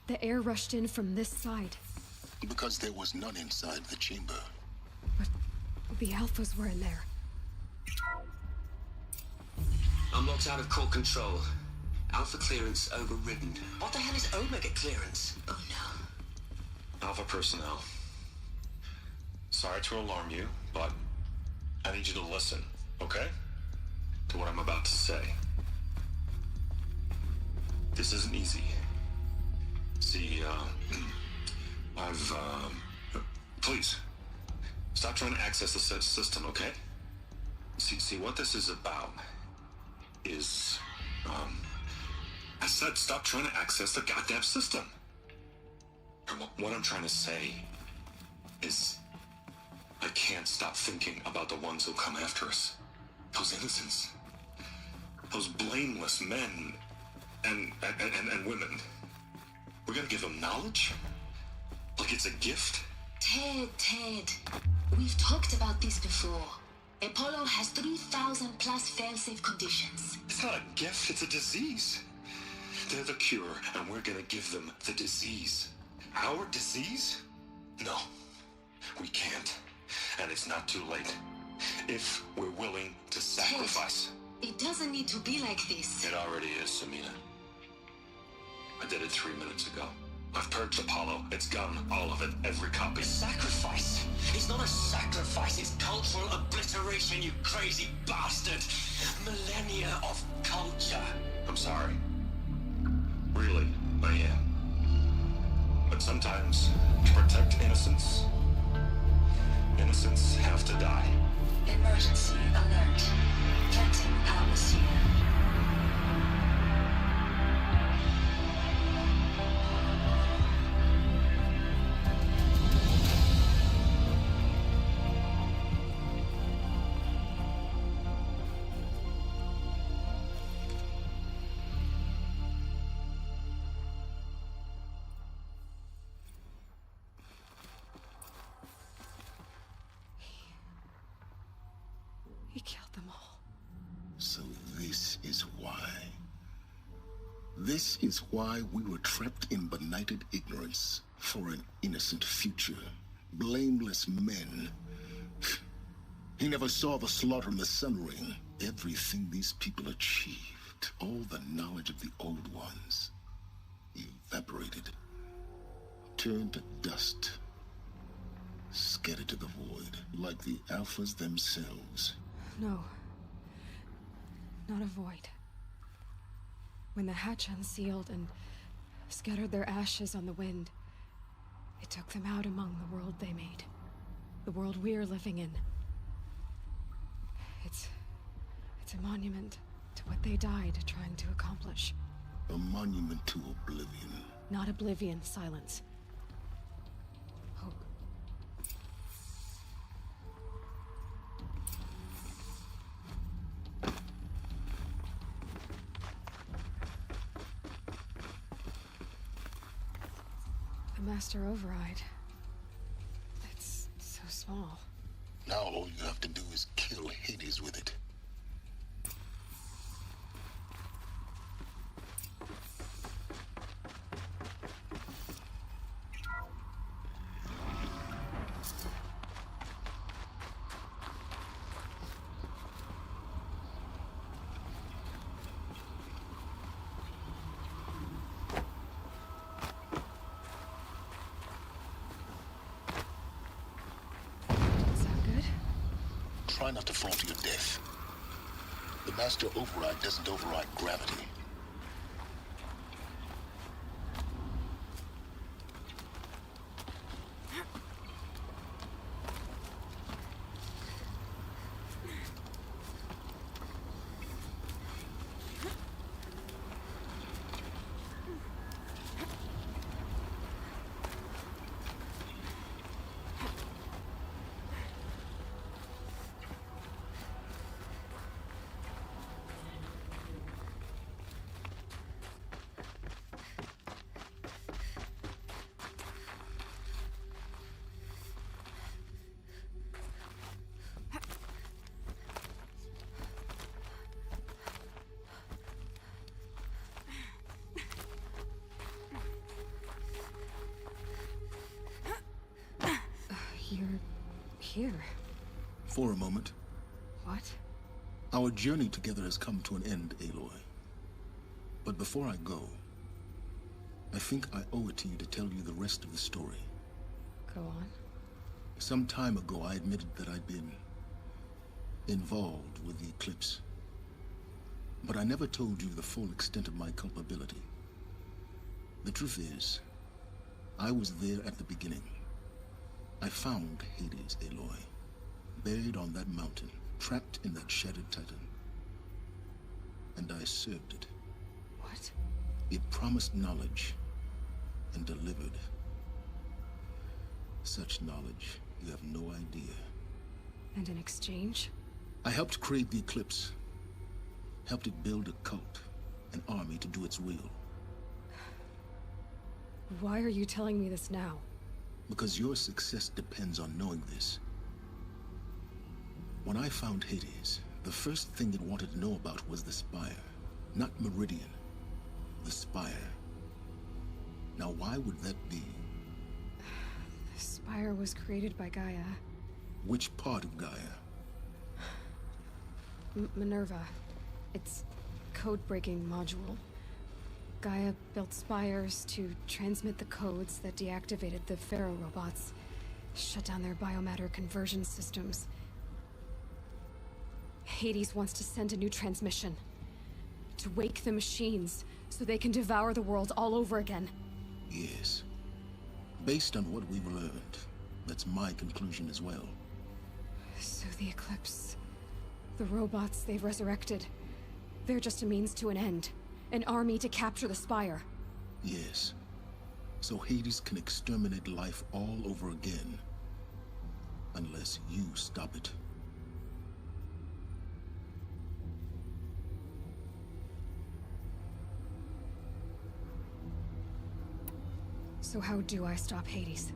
S3: the air rushed in from this side.
S2: Because there was none inside the chamber.
S3: But the Alphas were in there.
S9: I'm locked out of core control. Alpha clearance overridden. What the hell is Omega clearance? Oh no.
S13: Alpha personnel. Sorry to alarm you, but I need you to listen, okay? To what I'm about to say. This isn't easy. See, please, stop trying to access the system, okay? See, what this is about is, I said stop trying to access the goddamn system. And what I'm trying to say is, I can't stop thinking about the ones who'll come after us. Those innocents. Those blameless men and women. We're gonna give them knowledge? Like it's a gift?
S12: Ted. We've talked about this before. Apollo has 3,000 plus fail-safe conditions.
S13: It's not a gift, it's a disease. They're the cure, and we're gonna give them the disease. Our disease? No, we can't. And it's not too late. If we're willing to sacrifice.
S12: Ted, it doesn't need to be like this.
S13: It already is, Samina. I did it 3 minutes ago. I've purged Apollo. It's gone, all of it, every copy.
S9: Sacrifice? It's not a sacrifice, it's cultural obliteration, you crazy bastard! Millennia of culture.
S13: I'm sorry. Really, I am. But sometimes, to protect innocence, innocents have to die.
S12: Emergency alert. Planting atmosphere.
S3: He killed them all.
S2: So this is why. This is why we were trapped in benighted ignorance for an innocent future. Blameless men. He never saw the slaughter in the Sun Ring. Everything these people achieved, all the knowledge of the old ones, evaporated, turned to dust, scattered to the void, like the Alphas themselves.
S3: No. Not a void. When the hatch unsealed and scattered their ashes on the wind, it took them out among the world they made. The world we're living in. It's a monument to what they died trying to accomplish.
S2: A monument to oblivion.
S3: Not oblivion, silence. Hope. The Master Override. It's so small.
S2: Now all you have to do is kill Hades with it. Try not to fall to your death. The Master Override doesn't override gravity.
S3: You're here.
S2: For a moment.
S3: What?
S2: Our journey together has come to an end, Aloy. But before I go, I think I owe it to you to tell you the rest of the story.
S3: Go on.
S2: Some time ago, I admitted that I'd been involved with the eclipse. But I never told you the full extent of my culpability. The truth is, I was there at the beginning. I found Hades, Aloy, buried on that mountain, trapped in that shattered titan. And I served it.
S3: What?
S2: It promised knowledge and delivered. Such knowledge, you have no idea.
S3: And in exchange?
S2: I helped create the eclipse. Helped it build a cult, an army to do its will.
S3: Why are you telling me this now?
S2: Because your success depends on knowing this. When I found Hades, the first thing it wanted to know about was the Spire. Not Meridian. The Spire. Now why would that be?
S3: The Spire was created by Gaia.
S2: Which part of Gaia?
S3: Minerva. Its code-breaking module. Gaia built spires to transmit the codes that deactivated the Pharaoh robots, shut down their biomatter conversion systems. Hades wants to send a new transmission. To wake the machines, so they can devour the world all over again.
S2: Yes. Based on what we've learned, that's my conclusion as well.
S3: So the Eclipse... the robots they've resurrected... they're just a means to an end. An army to capture the Spire.
S2: Yes. So Hades can exterminate life all over again. Unless you stop it.
S3: So how do I stop Hades?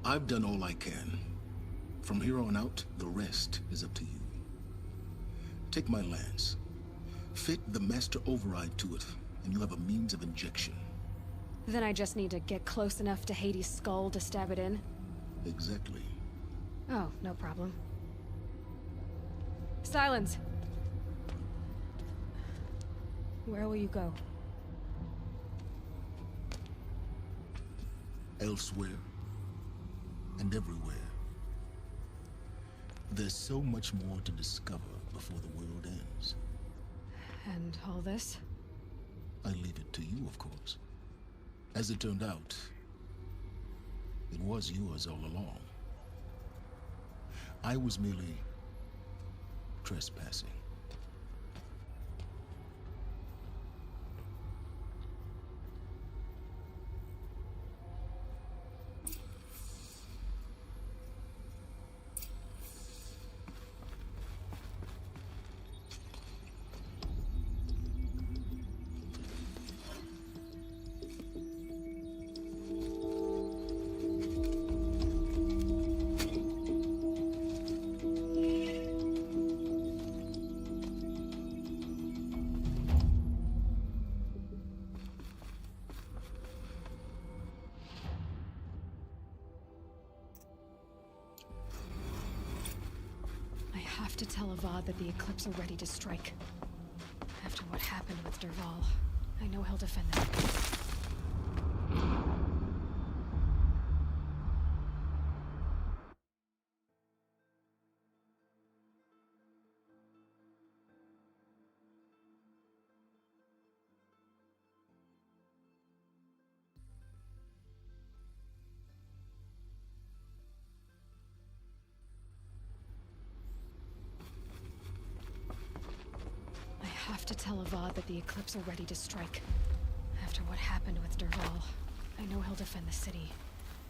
S2: I've done all I can. From here on out, the rest is up to you. Take my lance. Fit the master override to it, and you have a means of injection.
S3: Then I just need to get close enough to Hades' skull to stab it in?
S2: Exactly.
S3: Oh, no problem. Silence! Where will you go?
S2: Elsewhere. And everywhere. There's so much more to discover before the world ends.
S3: And all this?
S2: I leave it to you, of course. As it turned out, it was yours all along. I was merely trespassing.
S3: I have to tell Avad that the Eclipse are ready to strike. After what happened with Dervahl, I know he'll defend them. I have to tell Avad that the Eclipse are ready to strike. After what happened with Dervahl, I know he'll defend the city.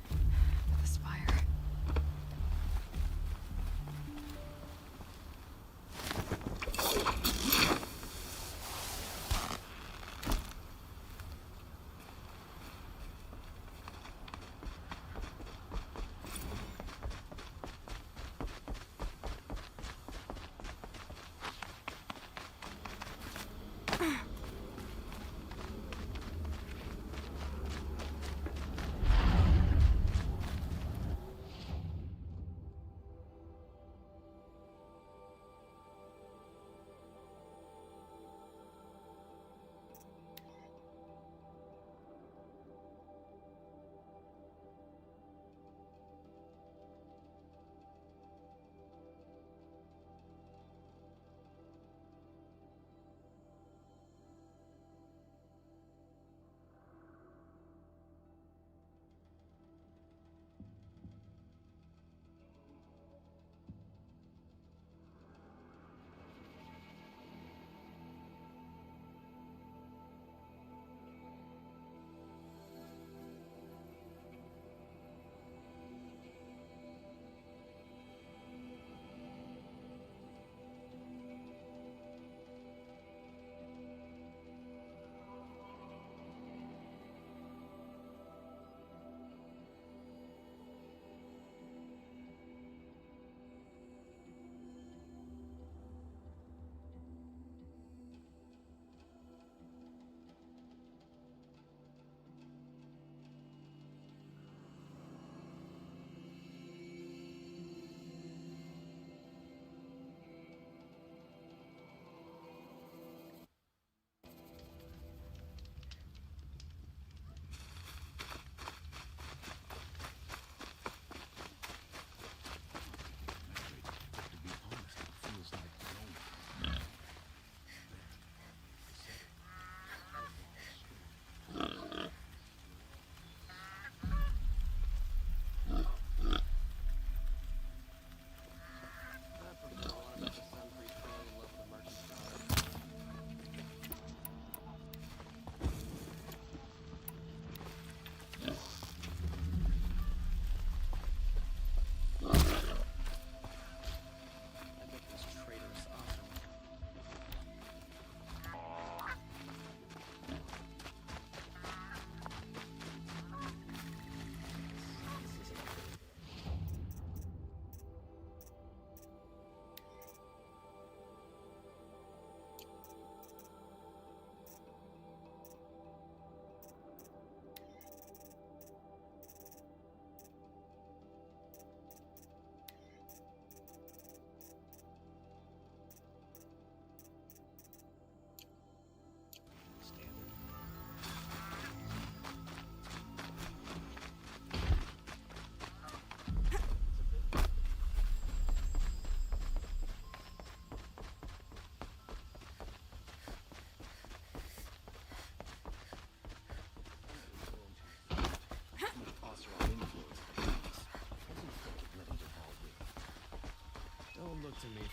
S3: With the Spire.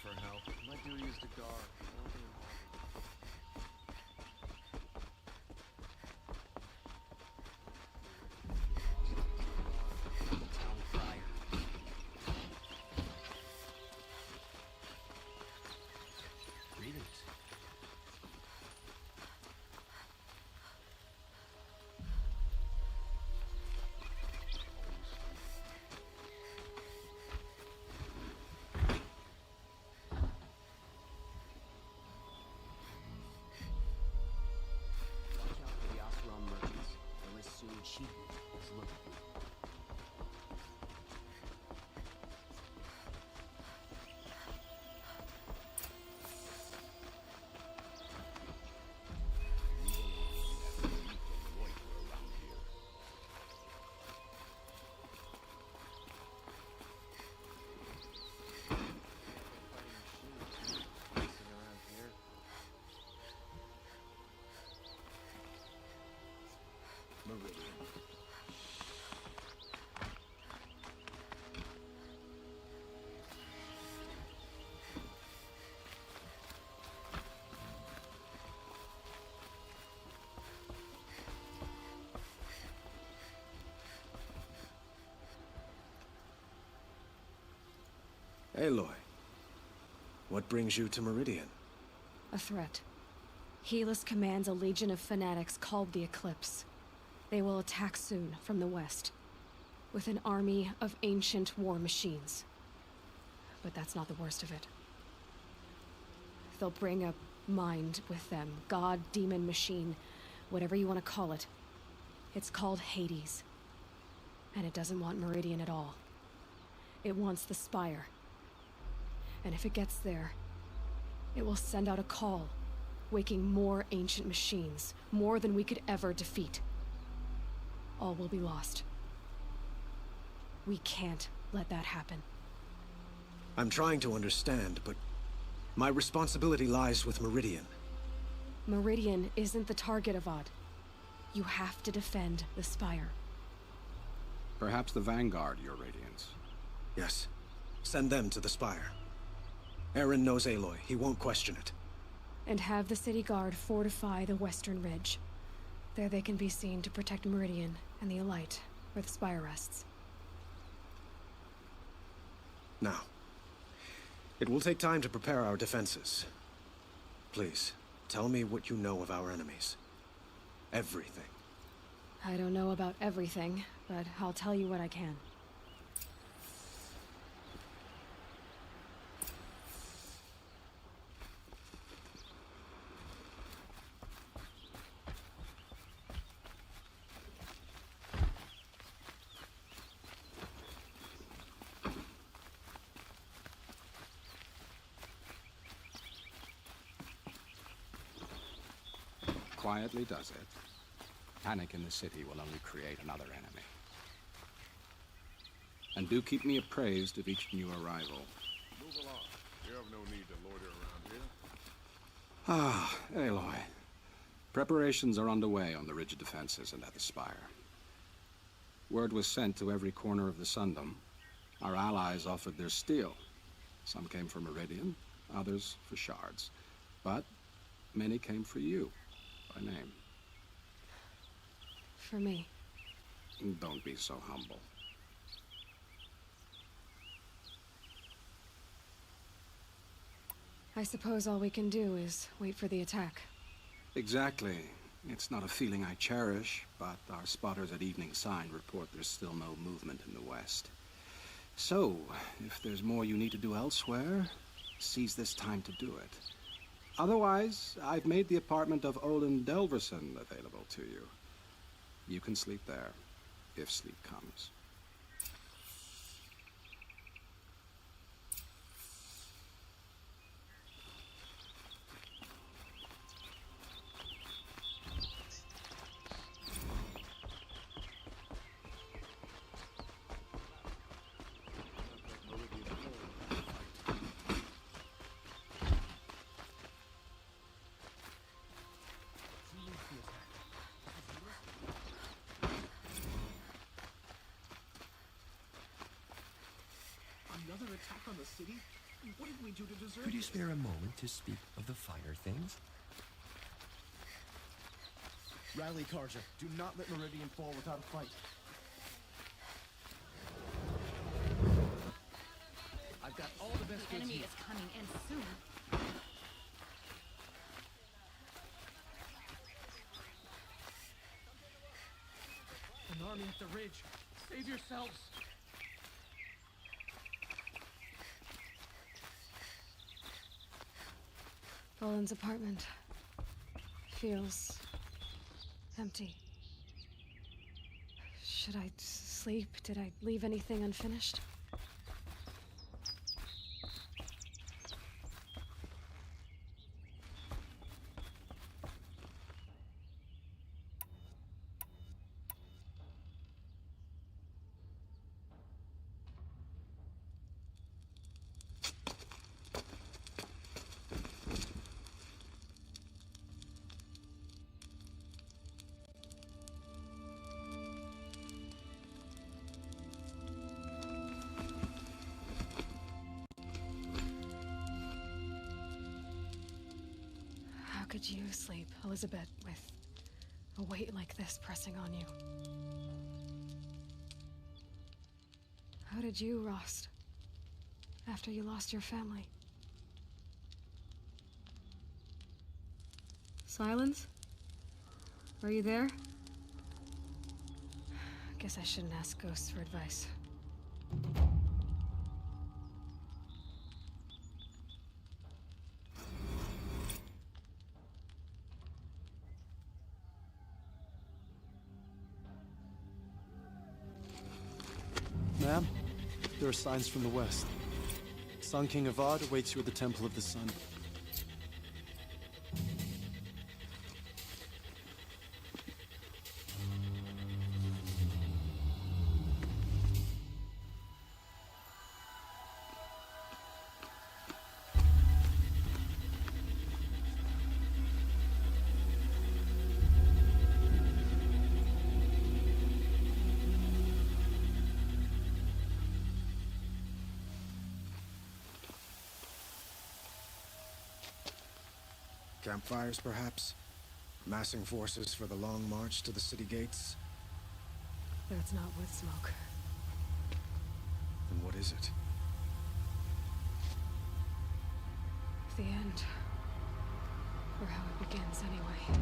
S14: for help. My duty is to guard.
S4: Town crier.
S14: Greetings.
S8: Watch out for the Oseram merchants. They'll as soon cheat you as look at you.
S14: Aloy, what brings you to Meridian?
S3: A threat. Helis commands a legion of fanatics called the Eclipse. They will attack soon from the west, with an army of ancient war machines. But that's not the worst of it. They'll bring a mind with them, god, demon, machine, whatever you want to call it. It's called Hades. And it doesn't want Meridian at all. It wants the Spire. And if it gets there, it will send out a call, waking more ancient machines, more than we could ever defeat. All will be lost. We can't let that happen.
S14: I'm trying to understand, but my responsibility lies with Meridian.
S3: Meridian isn't the target, Avad. You have to defend the Spire.
S15: Perhaps the Vanguard, Your Radiance.
S14: Yes. Send them to the Spire. Aaron knows Aloy. He won't question it.
S3: And have the city guard fortify the western ridge. There they can be seen to protect Meridian and the Elite, where the Spire rests.
S14: Now, it will take time to prepare our defenses. Please, tell me what you know of our enemies. Everything.
S3: I don't know about everything, but I'll tell you what I can.
S15: Quietly does it. Panic in the city will only create another enemy. And do keep me appraised of each new arrival.
S13: Move along. You have no need to loiter around here.
S15: Ah, Aloy. Preparations are underway on the ridge defenses and at the Spire. Word was sent to every corner of the Sundom. Our allies offered their steel. Some came for Meridian, others for shards. But many came for you, by name.
S3: For me.
S15: Don't be so humble.
S3: I suppose all we can do is wait for the attack.
S15: Exactly. It's not a feeling I cherish, but our spotters at Evening Sign report there's still no movement in the west. So, if there's more you need to do elsewhere, seize this time to do it. Otherwise, I've made the apartment of Olin Delverson available to you. You can sleep there, if sleep comes.
S14: Another attack on the city?
S15: What did we do to deserve
S16: Could you
S15: this?
S16: spare a moment to speak of the finer things?
S8: Rally, Carja. Do not let Meridian fall without a fight. I've got all the best
S17: The
S8: goods
S17: enemy
S8: here.
S17: is coming in soon.
S8: An army at the ridge. Save yourselves.
S3: Boland's apartment feels empty. Should I sleep? Did I leave anything unfinished? How could you sleep, Elizabeth, with a weight like this pressing on you? How did you, Rost, after you lost your family? Silence? Are you there? Guess I shouldn't ask ghosts for advice.
S18: Ma'am, there are signs from the west. Sun King Avad awaits you at the Temple of the Sun.
S14: Campfires, perhaps? Massing forces for the long march to the city gates?
S3: That's not with smoke.
S14: Then what is it?
S3: The end. Or how it begins, anyway.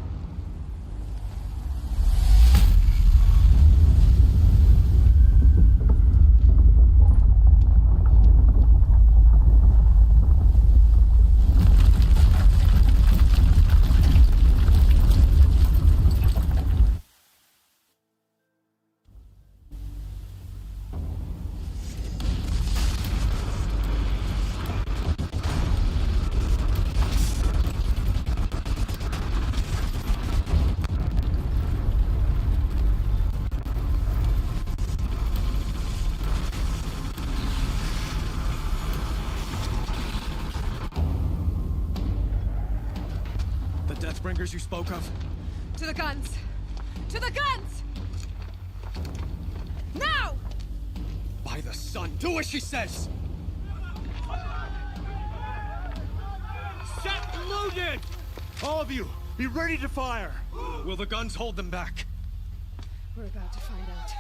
S14: Deathbringers you spoke of?
S3: To the guns! To the guns! Now!
S14: By the sun, do as she says!
S18: Set loaded! All of you, be ready to fire!
S14: Will the guns hold them back?
S3: We're about to find out.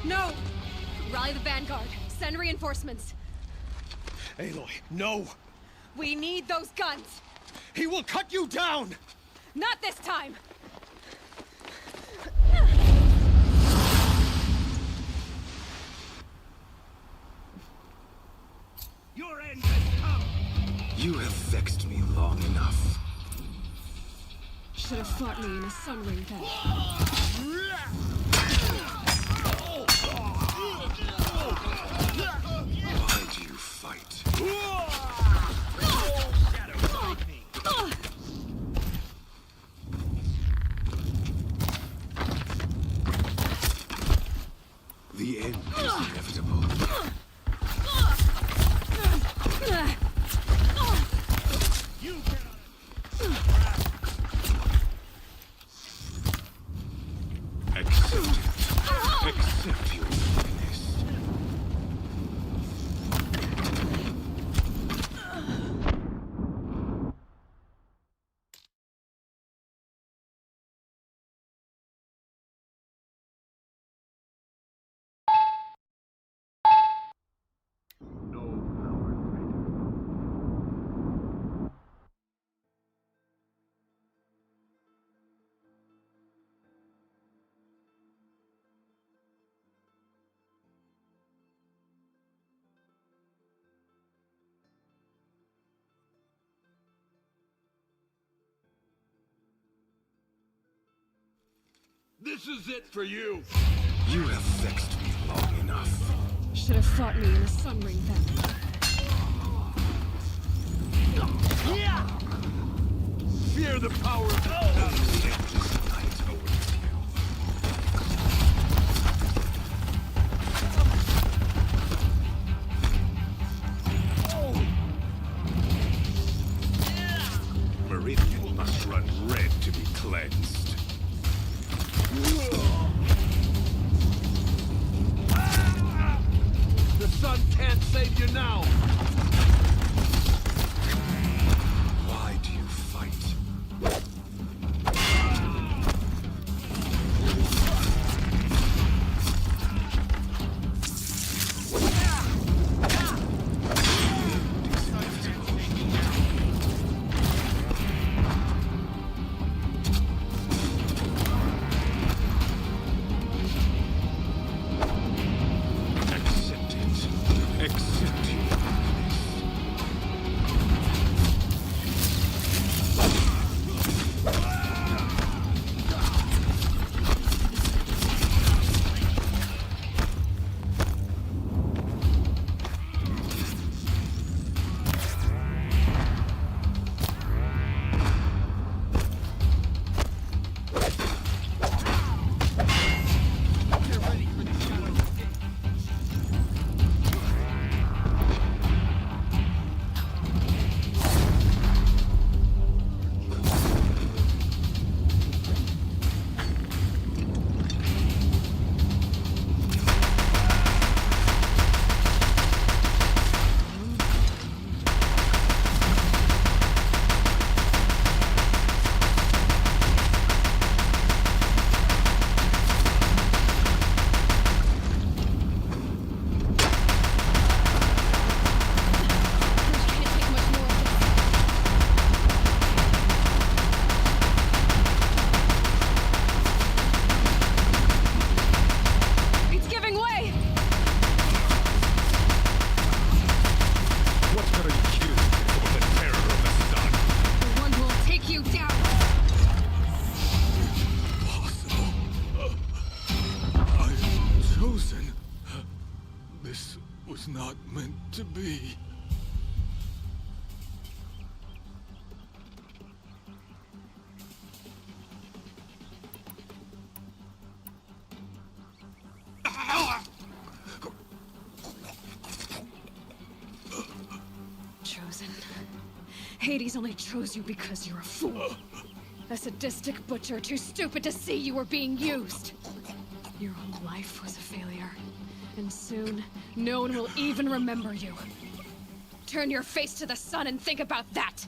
S3: No! Rally the vanguard. Send reinforcements.
S14: Aloy, no!
S3: We need those guns!
S14: He will cut you down!
S3: Not this time!
S15: Your end has come!
S16: You have vexed me long enough.
S3: Should have fought me in a sun ring then.
S16: Why do you fight?
S17: This is it for you.
S16: You have vexed me long enough.
S3: Should have fought me in a sun ring then.
S17: Fear the power of the endless night awaits you. Meridian must run red to be cleansed. The sun can't save you now!
S16: Why do you fight?
S17: Accept it. Accept your weakness.
S3: It's giving way!
S17: What could you before the terror of the sun?
S3: The one who will take you down!
S17: I am chosen. This was not meant to be.
S3: Chosen. Hades only chose you because you're a fool. A sadistic butcher too stupid to see you were being used. Your whole life was a failure. And soon, no one will even remember you. Turn your face to the sun and think about that!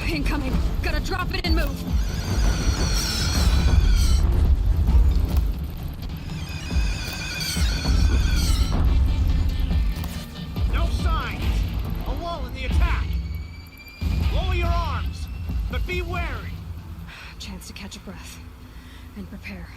S3: Incoming! Gotta drop it and move!
S19: No signs! A lull in the attack! Lower your arms, but be wary!
S3: Chance to catch a breath. And prepare.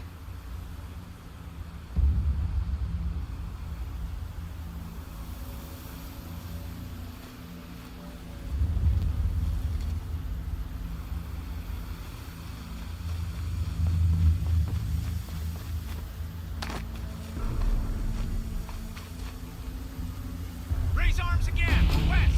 S19: Raise arms again! West!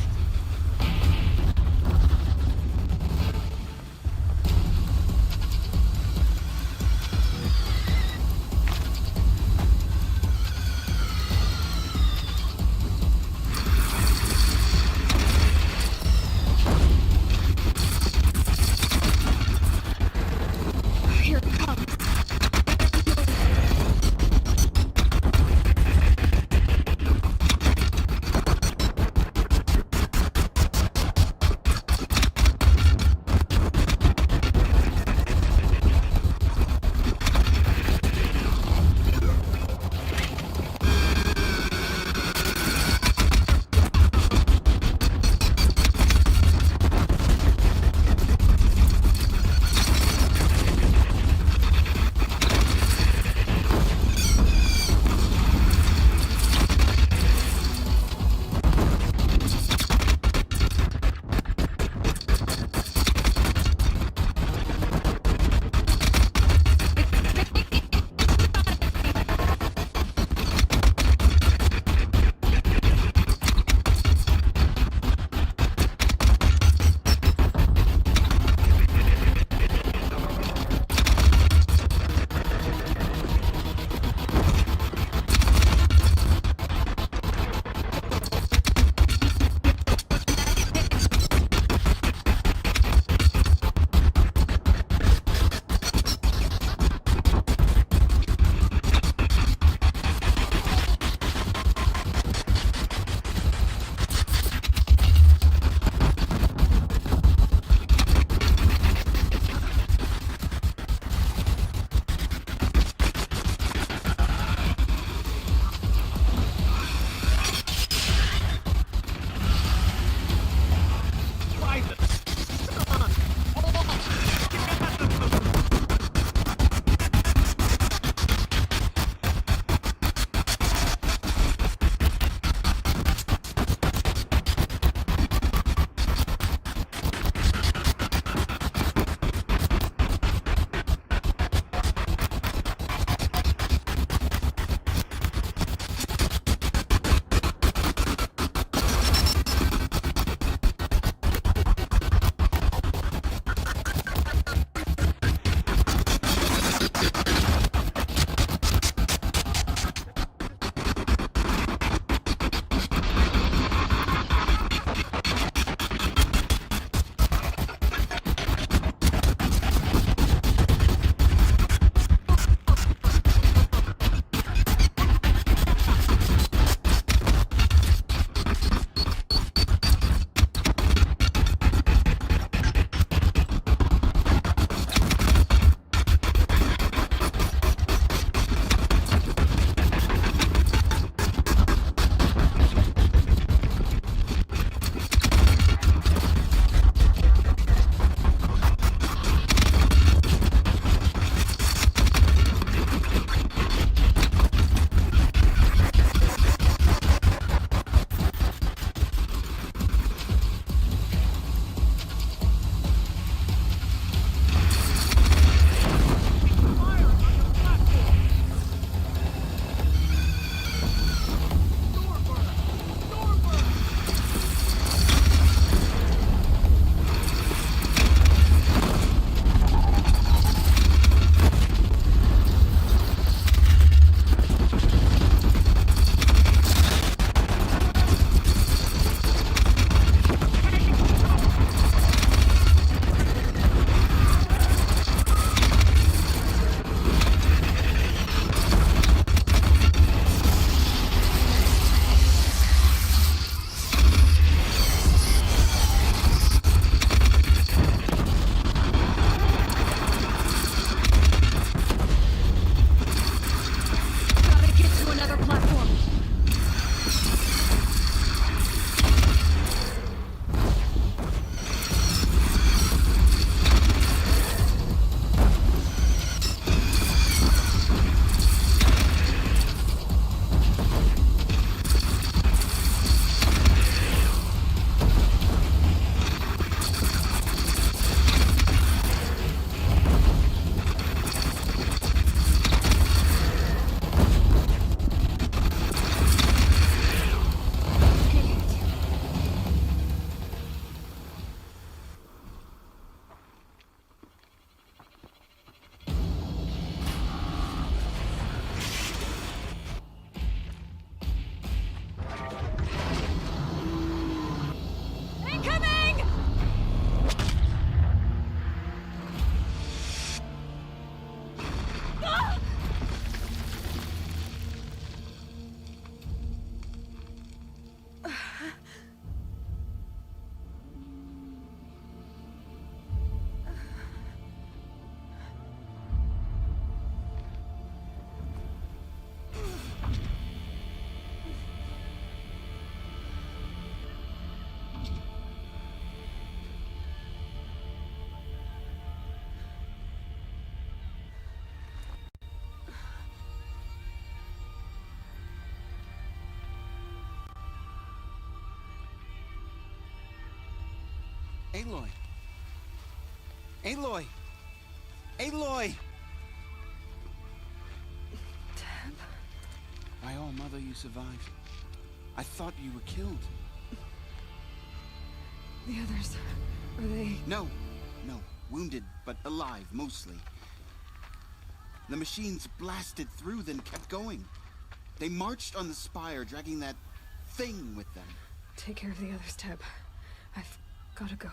S15: Aloy! Aloy! Aloy!
S3: Tab?
S15: My own mother, you survived. I thought you were killed.
S3: The others, are they...
S15: No. Wounded, but alive, mostly. The machines blasted through, then kept going. They marched on the spire, dragging that thing with them.
S3: Take care of the others, Tab. I've gotta go.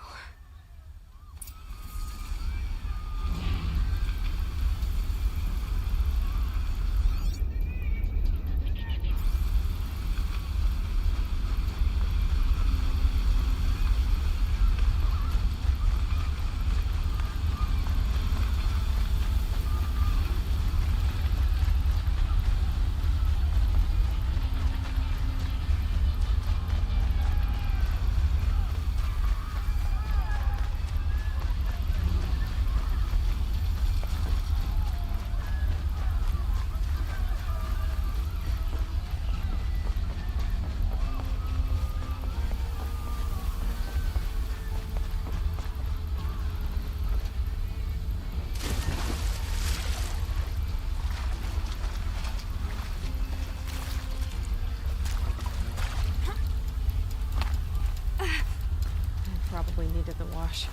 S3: Probably needed the wash.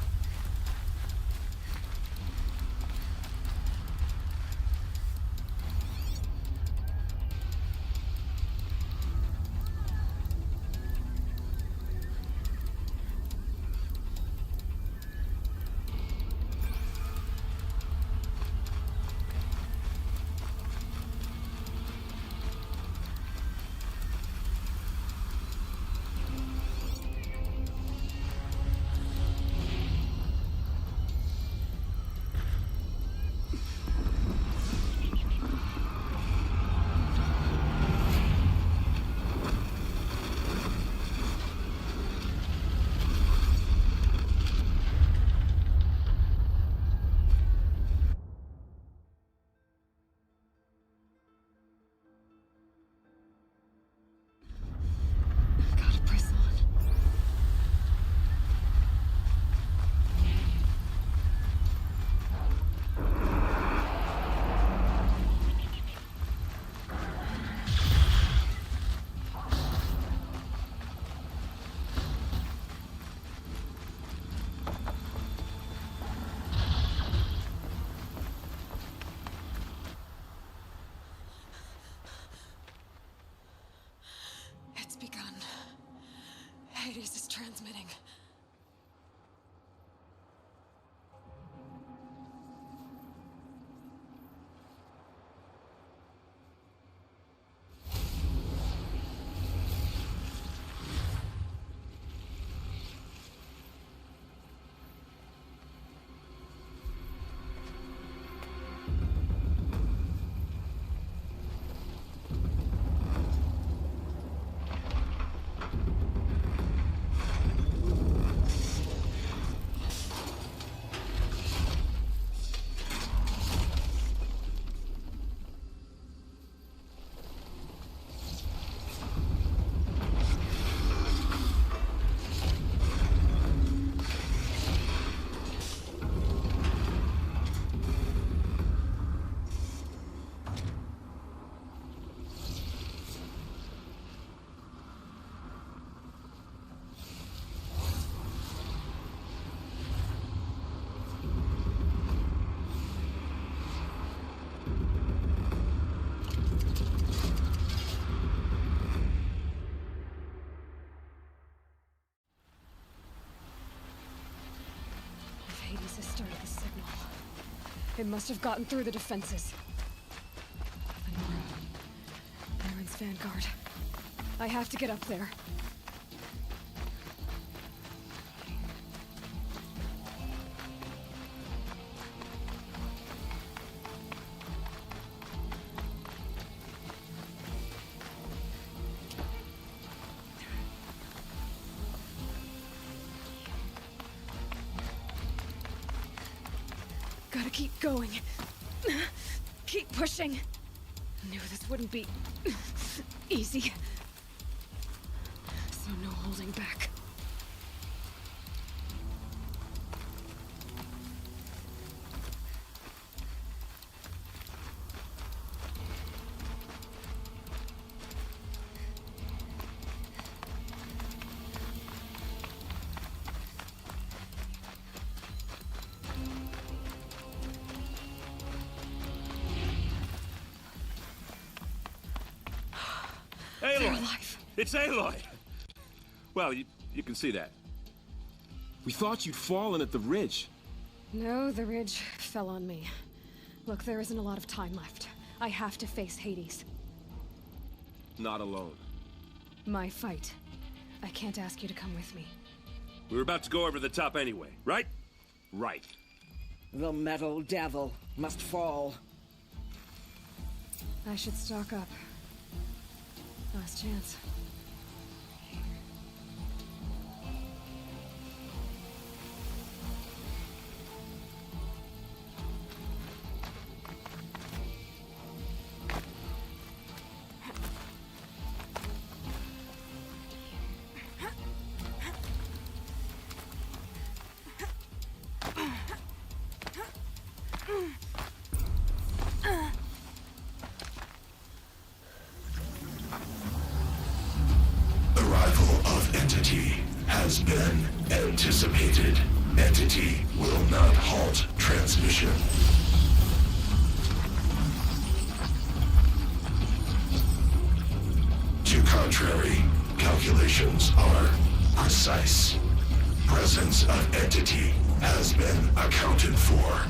S3: It's begun. Hades is transmitting. Hades has started the signal. It must have gotten through the defenses. Aaron's vanguard. I have to get up there. Gotta keep going. Keep pushing. Knew this wouldn't be easy. So no holding back. They're
S20: Aloy!
S3: alive.
S20: It's Aloy! Well, you can see that. We thought you'd fallen at the ridge.
S3: No, the ridge fell on me. Look, there isn't a lot of time left. I have to face Hades.
S20: Not alone.
S3: My fight. I can't ask you to come with me.
S20: We were about to go over the top anyway, right? Right.
S4: The metal devil must fall.
S3: I should stock up. Last chance.
S16: Arrival of Entity has been anticipated. Entity will not halt transmission. To contrary, calculations are precise. Presence of Entity has been accounted for.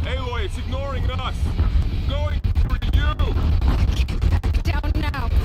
S20: Aloy, it's ignoring us. Going for you.
S3: Down now.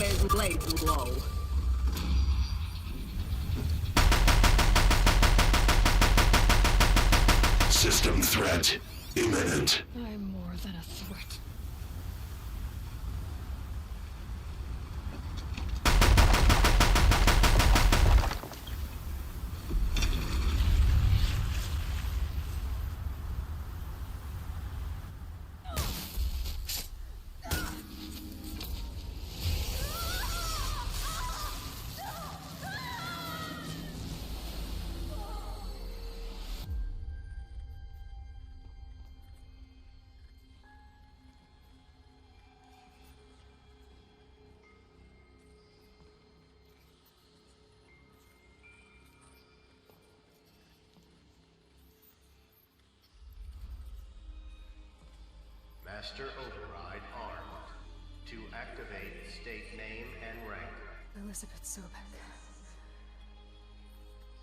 S5: his blade low.
S16: System threat imminent.
S3: I'm more than a threat.
S21: Master Override armed. To activate, state name and rank.
S3: Elizabeth Sobek.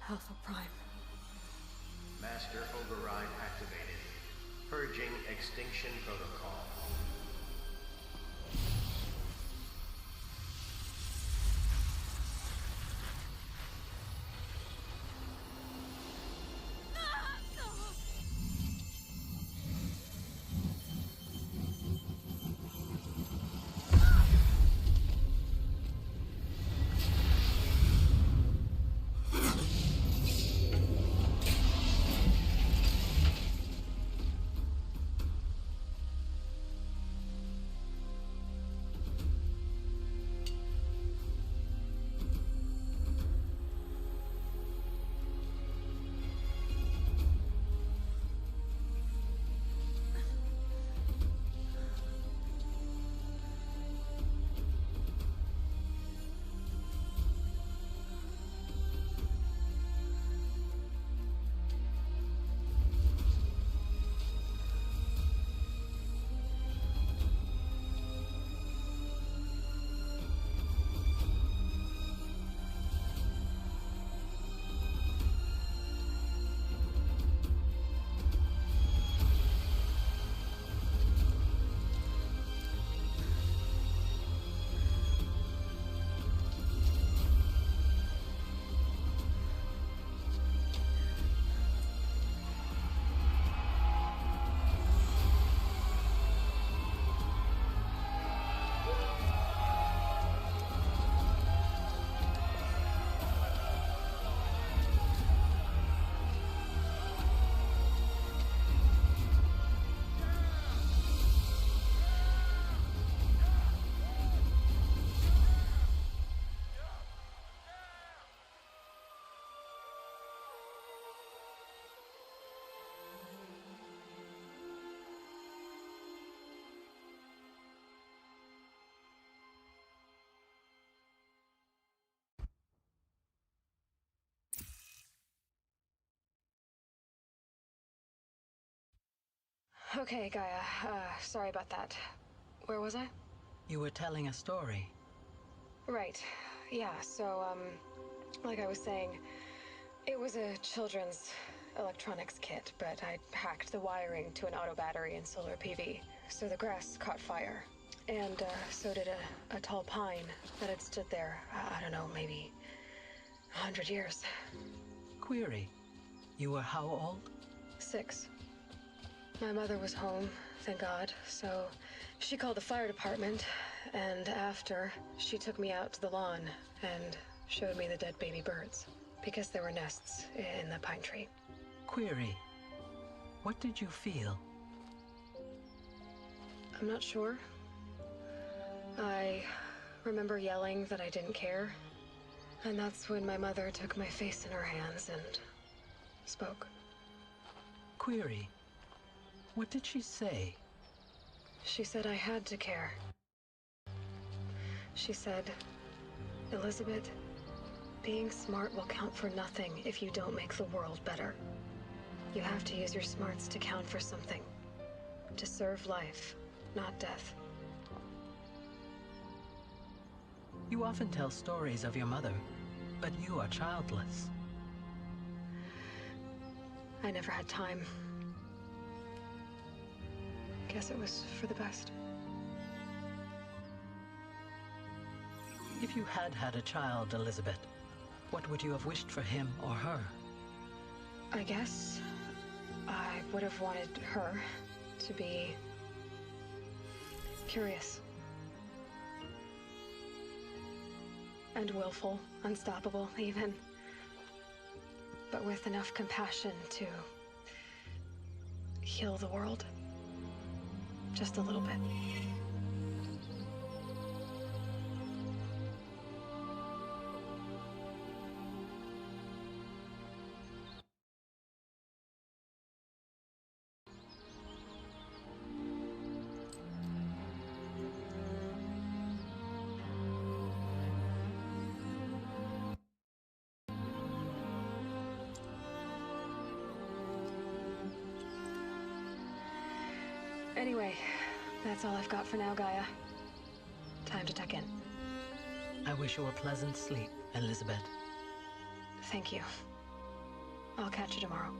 S3: Alpha Prime.
S21: Master Override activated. Purging Extinction Protocol.
S3: Okay, Gaia. Sorry about that. Where was I?
S5: You were telling a story.
S3: Right. Yeah, so, like I was saying, it was a children's electronics kit, but I hacked the wiring to an auto battery and solar PV. So the grass caught fire. And, so did a tall pine that had stood there, I don't know, maybe 100 years.
S5: Query. You were how old?
S3: 6. My mother was home, thank God, so she called the fire department, and after, she took me out to the lawn and showed me the dead baby birds, because there were nests in the pine tree.
S5: Query. What did you feel?
S3: I'm not sure. I remember yelling that I didn't care, and that's when my mother took my face in her hands and spoke.
S5: Query. What did she say?
S3: She said I had to care. She said, Elizabeth, being smart will count for nothing if you don't make the world better. You have to use your smarts to count for something. To serve life, not death.
S5: You often tell stories of your mother, but you are childless.
S3: I never had time. Guess it was for the best.
S7: If you had had a child, Elizabeth, what would you have wished for him or her?
S3: I guess I would have wanted her to be curious. And willful, unstoppable, even. But with enough compassion to heal the world. Just a little bit. Anyway, that's all I've got for now, Gaia. Time to tuck in.
S7: I wish you a pleasant sleep, Elizabeth.
S3: Thank you. I'll catch you tomorrow.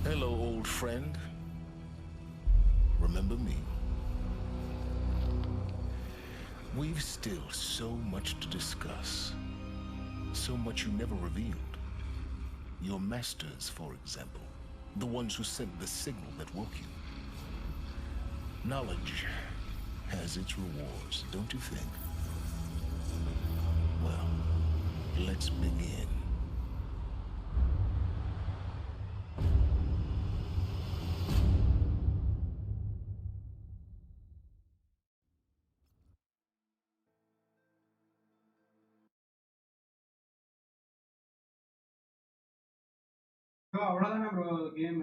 S2: Hello, old friend. Remember me? We've still so much to discuss. So much you never revealed. Your masters, for example. The ones who sent the signal that woke you. Knowledge has its rewards, don't you think? Well, let's begin.
S1: அவ்வளவுதானே bro game.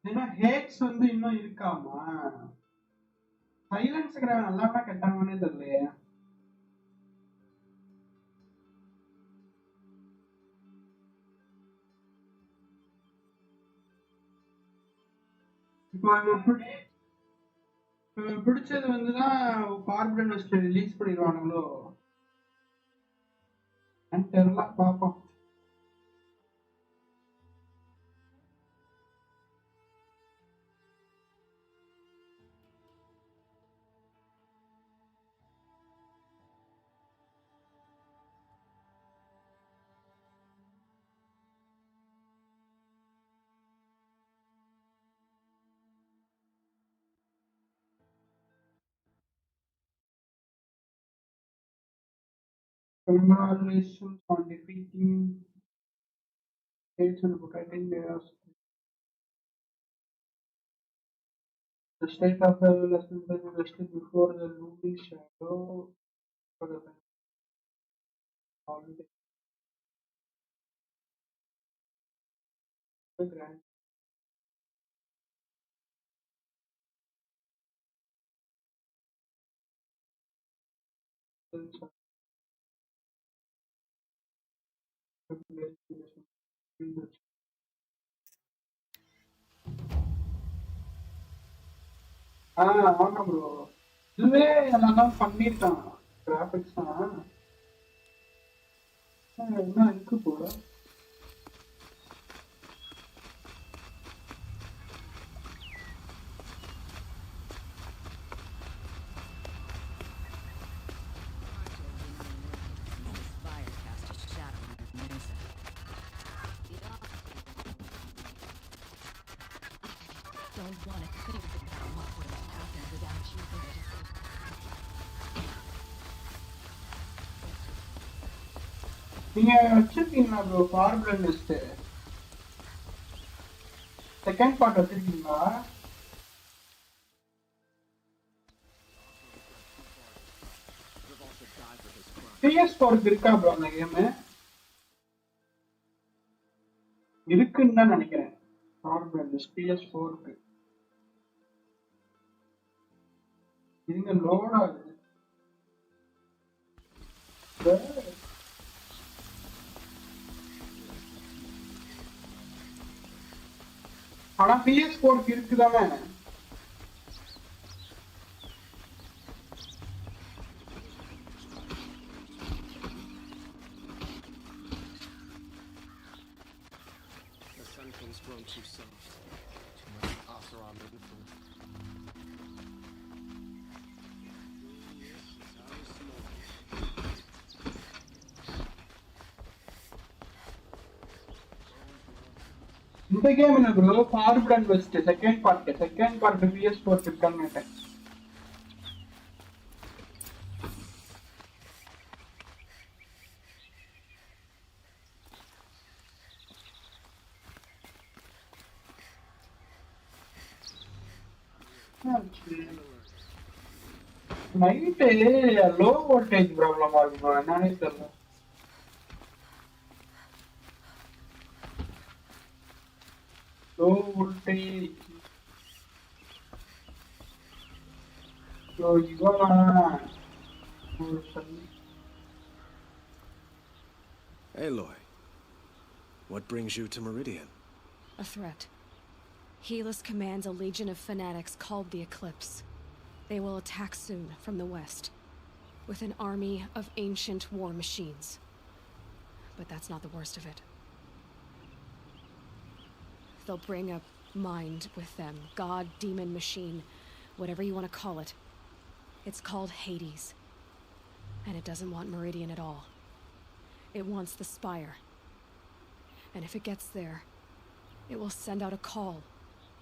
S1: ஏன்னா hats வந்து இன்னும் இருக்காமா? சைலன்ஸ்ங்கிற நல்லாவா கெட்டாங்கன்னே தெரியலையே. இப்போ பிடிச்சது வந்துதான் கார்பன் வெஸ்ட் ரிலீஸ் பண்ணிடுவானுங்களோ தெரியல, பாப்போம். Congratulations on defeating states and protecting their the state of the has been invested before the looming shadow for the holiday. The grand ஆமா ப்ரோ இதுவே நல்லா பண்ணிருக்கான் கிராபிக்ஸ் என்ன இருக்கு போல
S5: Don't want to think about what would have happened without you there to save.
S1: நீங்க வச்சிருக்கீங்களா bro ஃபார்முலன் லிஸ்ட் செகண்ட் பார்ட் வச்சிருக்கீங்களா PS4 இருக்கா ப்ரோ அந்த கேம் இருக்குன்னு தான் நினைக்கிறேன் ஃபார்முலன் லிஸ்ட் PS4க்கு இங்க லோட் ஆகுது ஆனா PS4க்கு இருக்குதானே
S14: The Sun King's grown too soft. Too much overrun influence.
S1: இந்த கேம் என்ன ப்ரோ ஃபார்முலன் லிஸ்ட் செகண்ட் பார்ட் PS4 இருக்கான்னு கேட்டேன் நைட்டு லோ வோல்டேஜ் ப்ராப்ளமா இருக்கு ப்ரோ என்னன்னே தெரியல low voltage so
S14: Aloy, what brings you to Meridian?
S3: A threat. Helis commands a legion of fanatics called the Eclipse. They will attack soon from the west, with an army of ancient war machines. But that's not the worst of it. They'll bring a mind with them. God, demon, machine, whatever you want to call it. It's called Hades. And it doesn't want Meridian at all. It wants the Spire. And if it gets there, it will send out a call,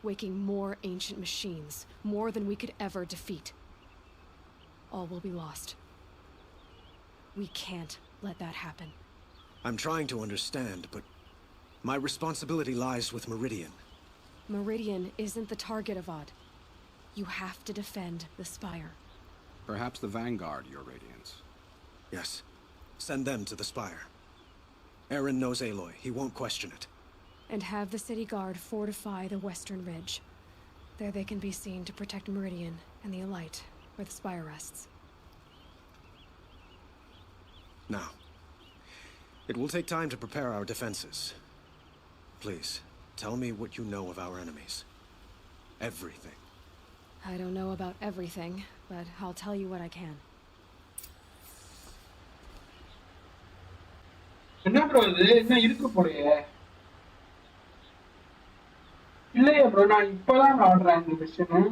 S3: waking more ancient machines, more than we could ever defeat. All will be lost. We can't let that happen.
S14: I'm trying to understand, but my responsibility lies with Meridian.
S3: Meridian isn't the target, Avad. You have to defend the Spire.
S15: Perhaps the Vanguard, Your Radiance.
S14: Yes. Send them to the Spire. Aaron knows Aloy. He won't question it.
S3: And have the City Guard fortify the western ridge. There they can be seen to protect Meridian and the Elite, where the Spire rests.
S14: Now, it will take time to prepare our defenses. Please, tell me what you know of our enemies. Everything.
S3: I don't know about everything, but I'll tell you what I can.
S1: என்ன bro இது என்ன இருக்கு போலயே இல்லையா bro நான் இப்பதான் ஆடுறேன் இந்த mission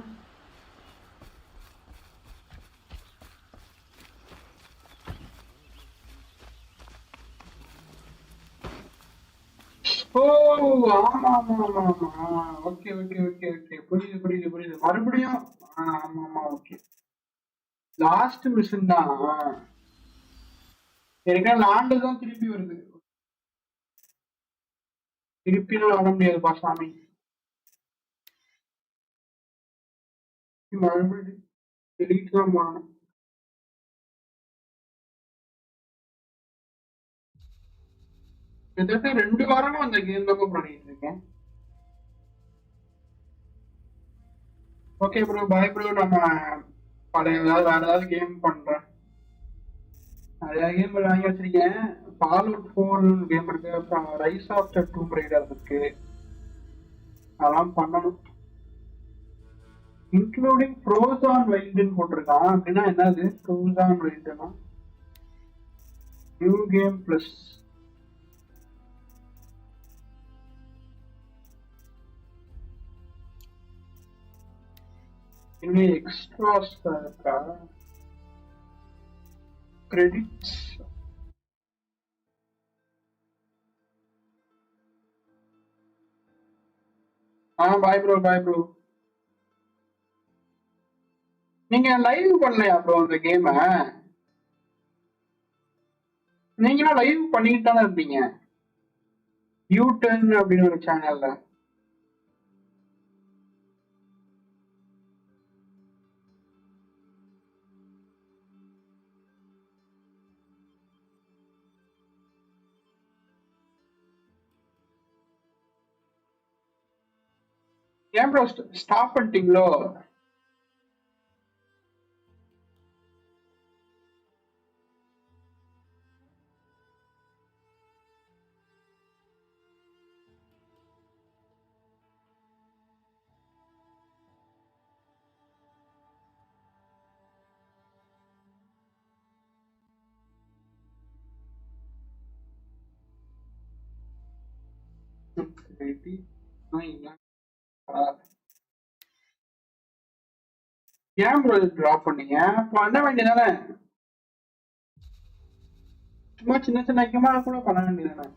S1: ஓ ஆமா ஆமா ஆமா ஆமா ஓகே ஓகே ஓகே ஓகே புரியுது புரியுது புரியுது மறுபடியும் ஆமா ஆமா ஓகே லாஸ்ட் மிஷன் தான் எனக்கு லாண்டு தான் திருப்பி வருது. திருப்பியும் வர முடியாதுப்பா சாமி. மறுபடியும் டெலீட் தான் பண்ணணும். கிட்டத்தட்ட 2 வாரமா அந்த கேம் தான் பண்ணிட்டு இருக்கேன். Okay bro, bye bro. நம்ம பழைய ஏதாவது வேற ஏதாவது கேம் பண்றேன். நிறைய கேம் வாங்கி வச்சிருக்கேன். ஃபால்அவுட் 4 கேம் இருக்கு, அப்புறம் rice of the dome Raider இருக்கு. அதெல்லாம் பண்ணணும். இன்க்ளூடிங் ப்ரோசான் வைல்டுன்னு போட்டிருக்கான். அப்படின்னா என்னது ப்ரோசான் வைல்டுனா? New game plus. இன்னும் எக்ஸ்ட்ராஸ் இருக்கா? Credits. Bye bro, bye bro. நீங்க லைவ் பண்ணலையா ப்ரோ அந்த கேம? நீங்க லைவ் பண்ணிட்டு தானே இருந்தீங்க U10 அப்படின்னு ஒரு சேனல்ல. ஏன் ப்ரோ ஸ்டாப் பண்ணிட்டீங்களோ? ஏன் ப்ரோ டிராப் பண்ணீங்க? பண்ண வேண்டியதானே, சும்மா சின்ன சின்ன ஐக்கியமா கூட பண்ண வேண்டியதானே.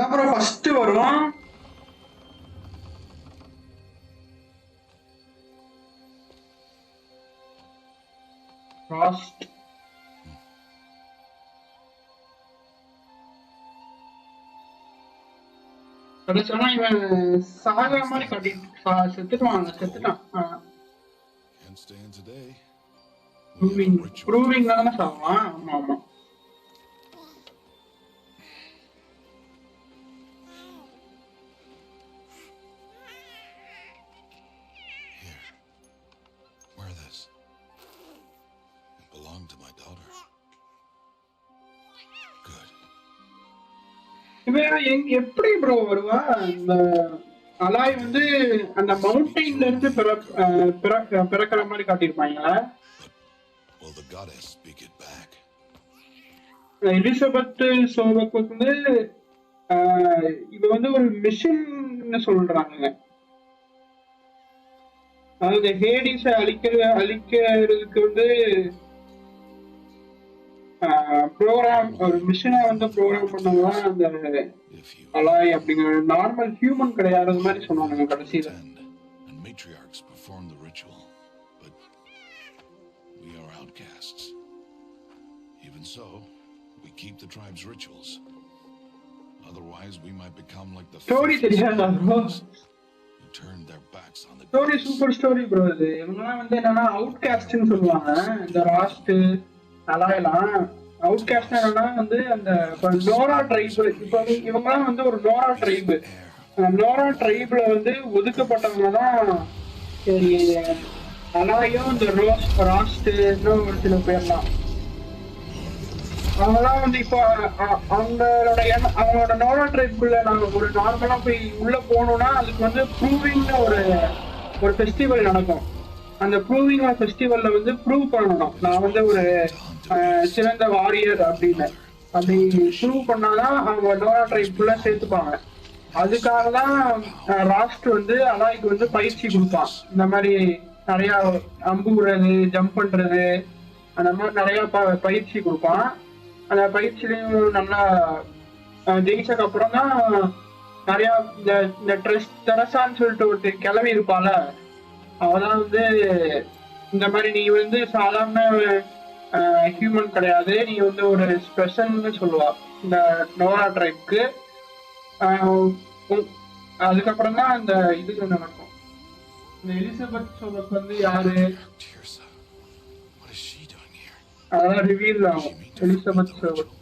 S1: அப்புறம் ஃபர்ஸ்ட் வரும். ஃப்ராஸ்ட். அது சொன்னா இவன் சாகிற மாதிரி கட்டி செத்துட்டான். ப்ரூவிங் தானே சாவான். ஆமா ஆமா. எப்படி ப்ரோ வருவா? இந்த அலாய் வந்து அந்த மவுண்டெயின்ல இருந்து பிறக்கிற மாதிரி காட்டியிருப்பாங்களா? எலிசபெத் சோபக் வந்து இது வந்து ஒரு மிஷன் சொல்றாங்க. அதாவது ஹேடிஸை அழிக்கிறதுக்கு வந்து ப்ரோக்ராம், ஒரு மிஷனை வந்து ப்ரோக்ராம் பண்ணதான் அந்த அலாய் அப்படிங்கிற நார்மல் ஹியூமன் கிடையாது மாதிரி சொன்னாங்க கடைசியில. ஸ்டோரி தெரியாதா bro? Story super story bro. இது இவங்கெல்லாம் வந்து என்னன்னா அவுட்காஸ்ட்னு சொல்லுவாங்க. இந்த ராஸ்ட் அலாயெல்லாம் அவுட்காஸ்ட் என்னன்னா வந்து அந்த நோரா ட்ரைபு. இப்போ இவங்கெல்லாம் வந்து ஒரு நோரா ட்ரைபு. நோரா ட்ரைப்ல வந்து ஒதுக்கப்பட்டவங்க தான் அலாயும் இந்த ராஸ்ட் இன்னும் ஒரு சில பேர்லாம். அவங்கெல்லாம் வந்து இப்போ அவங்களோட நோரா ட்ரைப்குள்ள நாங்கள் ஒரு நார்மலா போய் உள்ள போனோம்னா அதுக்கு வந்து ப்ரூவிங்னு ஒரு ஃபெஸ்டிவல் நடக்கும். அந்த ப்ரூவிங் ஃபெஸ்டிவல்ல வந்து ப்ரூவ் பண்ணணும் நான் வந்து ஒரு சிறந்த வாரியர் அப்படின்னு. அப்படி ப்ரூவ் பண்ணாதான் அவங்க நோரா ட்ரைப்குள்ள சேர்த்துப்பாங்க. அதுக்காக தான் ராஸ்ட் வந்து அலாய்க்கு வந்து பயிற்சி கொடுப்பான். இந்த மாதிரி நிறைய அம்பு விடுறது, ஜம்ப் பண்றது, அந்த மாதிரி நிறைய பயிற்சி கொடுப்பான். அந்த பயிற்சியிலையும் நல்லா ஜெயிச்சதுக்கு அப்புறம் தான் நிறைய இந்த தெரசான்னு சொல்லிட்டு ஒரு கிளவி இருப்பால, அவதான் வந்து இந்த மாதிரி நீ வந்து சாதாரண ஹியூமன் கிடையாது, நீ வந்து ஒரு ஸ்பெஷல்னு சொல்லுவா இந்த நோரா ட்ரைப்க்கு. அதுக்கப்புறம் தான் அந்த இது நடக்கும். இந்த எலிசபெத் சோபக் வந்து யாரு அதெல்லாம் ரிவீல் ஆகும். எலிசபெத் சோபக்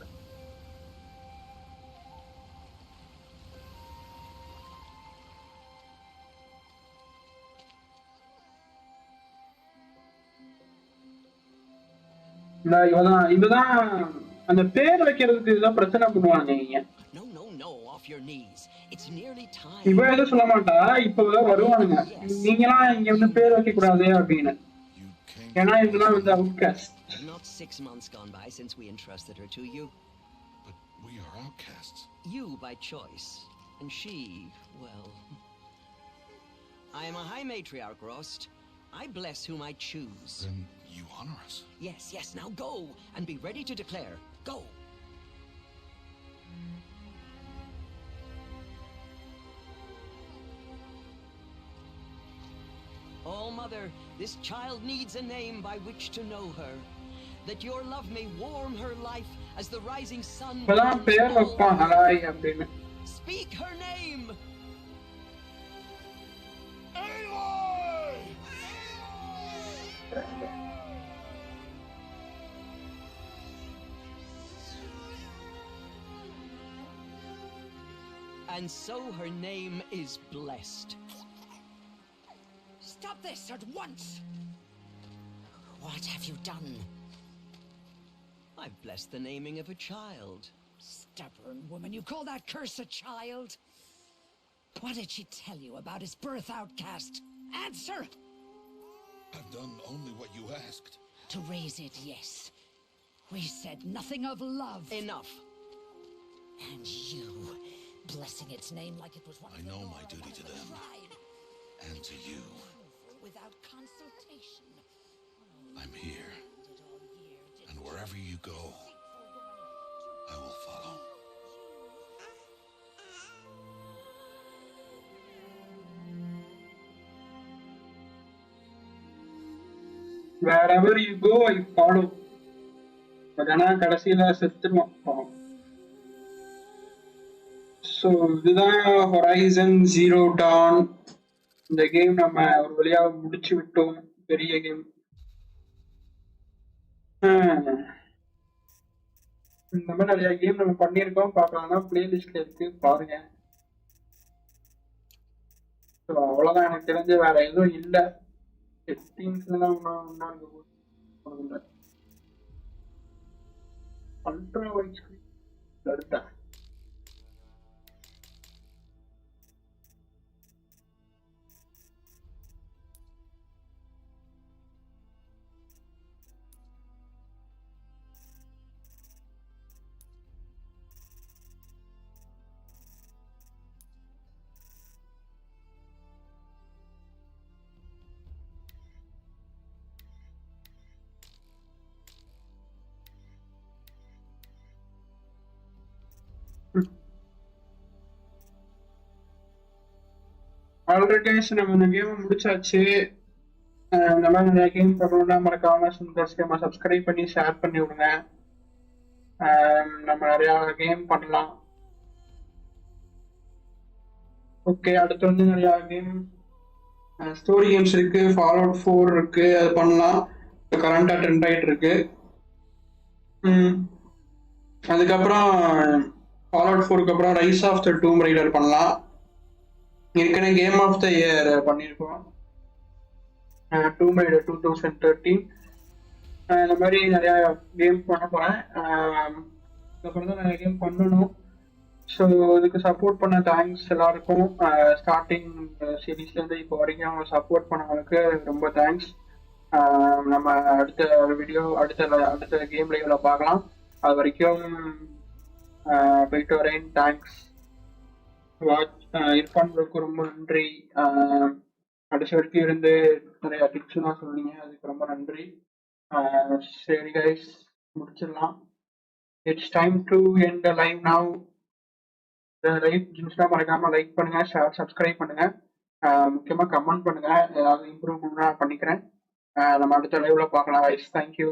S1: இதுதான் அந்த பேர் வைக்கிறதுக்கு இதுதான் பிரச்சனை பண்ணுவாங்க. இவ எதுவும் சொல்ல மாட்டா, இப்ப வருவானுங்க நீங்களாம் இங்க வந்து பேர் வைக்க கூடாது அப்படின்னு. ஏன்னா இதெல்லாம் வந்து outcast.
S4: Not 6 months gone by since we entrusted her to you.
S2: But we are outcasts.
S4: You by choice, and she, well, I am a high matriarch, Rost. I bless whom I choose.
S2: Then you honor us.
S4: Yes, yes, now go, and be ready to declare. Go! Oh, Mother, this child needs a name by which to know her, that your love may warm her life as the rising sun warms. Speak her name!
S19: Aloy!
S4: And so her name is blessed.
S5: Stop this at once! What have you done?
S4: I've blessed the naming of a child.
S5: Stubborn woman, you call that curse a child? What did she tell you about his birth, outcast? Answer!
S2: I've done only what you asked.
S5: To raise it, yes. We said nothing of love.
S4: Enough.
S5: And you, blessing its name like it was one of
S2: I know my duty to them. And to you.
S5: Without consultation.
S2: I'm here. And wherever you go, I will follow.
S1: Wherever you go, I follow. But ஆனா கடைசியில செத்துருவான். So இதுதான் horizon zero Don. இந்த game நம்ம ஒரு வழியா முடிச்சு விட்டோம். பெரிய கேம். இந்த மாதிரி நிறைய கேம் நம்ம பண்ணியிருக்கோம். பார்க்கலாம்னா பிளேலிஸ்ட்ல இருக்கு, பாருங்க. ஸோ அவ்வளோதான், எனக்கு தெரிஞ்ச வேற எதுவும் இல்லை. செட்டிங்ஸ்லாம் ஒன்றும் அல்ட்ரா வைட் ஸ்கிரீன் எடுத்தா. ஆல்ரெடி நம்ம இந்த கேமை முடிச்சாச்சு. இந்த மாதிரி நிறைய கேம் பண்ணணும்னா மறக்காம கேமை சப்ஸ்கிரைப் பண்ணி ஷேர் பண்ணி விடுங்க. நம்ம நிறைய கேம் பண்ணலாம். ஓகே, அடுத்து வந்து நிறைய கேம் ஸ்டோரி கேம்ஸ் இருக்கு. ஃபாலோட் 4 இருக்கு, அது பண்ணலாம். கரண்டா ட்ரெண்ட் ஆகிட்டு இருக்கு. அதுக்கப்புறம் ஃபாலோட் 4க்கு அப்புறம் rice of the dome raider பண்ணலாம். ஏற்கனவே கேம் ஆஃப் த இயர் பண்ணியிருக்கோம், டூம் ரைடர் 2013. இந்த மாதிரி நிறையா கேம் பண்ண போகிறேன். அதுக்கப்புறம் தான் நிறைய கேம் பண்ணணும். ஸோ இதுக்கு சப்போர்ட் பண்ண தேங்க்ஸ் எல்லாருக்கும். ஸ்டார்டிங் சீரீஸ்லேருந்து இப்போ வரைக்கும் சப்போர்ட் பண்ணவங்களுக்கு ரொம்ப தேங்க்ஸ். நம்ம அடுத்த வீடியோ அடுத்த கேம் லைவ்ல பார்க்கலாம். அது வரைக்கும் போயிட்டு வரேன். Thanks watch. இர்ஃபான் ப்ரோக்கு ரொம்ப நன்றி. கடைசி வரைக்கும் இருந்து நிறைய டிப்ஸ்லாம் சொன்னீங்க, அதுக்கு ரொம்ப நன்றி. சரி கைஸ், முடிச்சிடலாம். It's time to end the live now. இந்த லைவ் பிடிச்சிருந்தா மறக்காம லைக் பண்ணுங்க, சப்ஸ்கிரைப் பண்ணுங்க, முக்கியமாக கமெண்ட் பண்ணுங்க. ஏதாவது இம்ப்ரூவ்மெண்ட் பண்ணிக்கிறேன். நம்ம அடுத்த லைவ்ல பார்க்கலாம் கைஸ். தேங்க்யூ.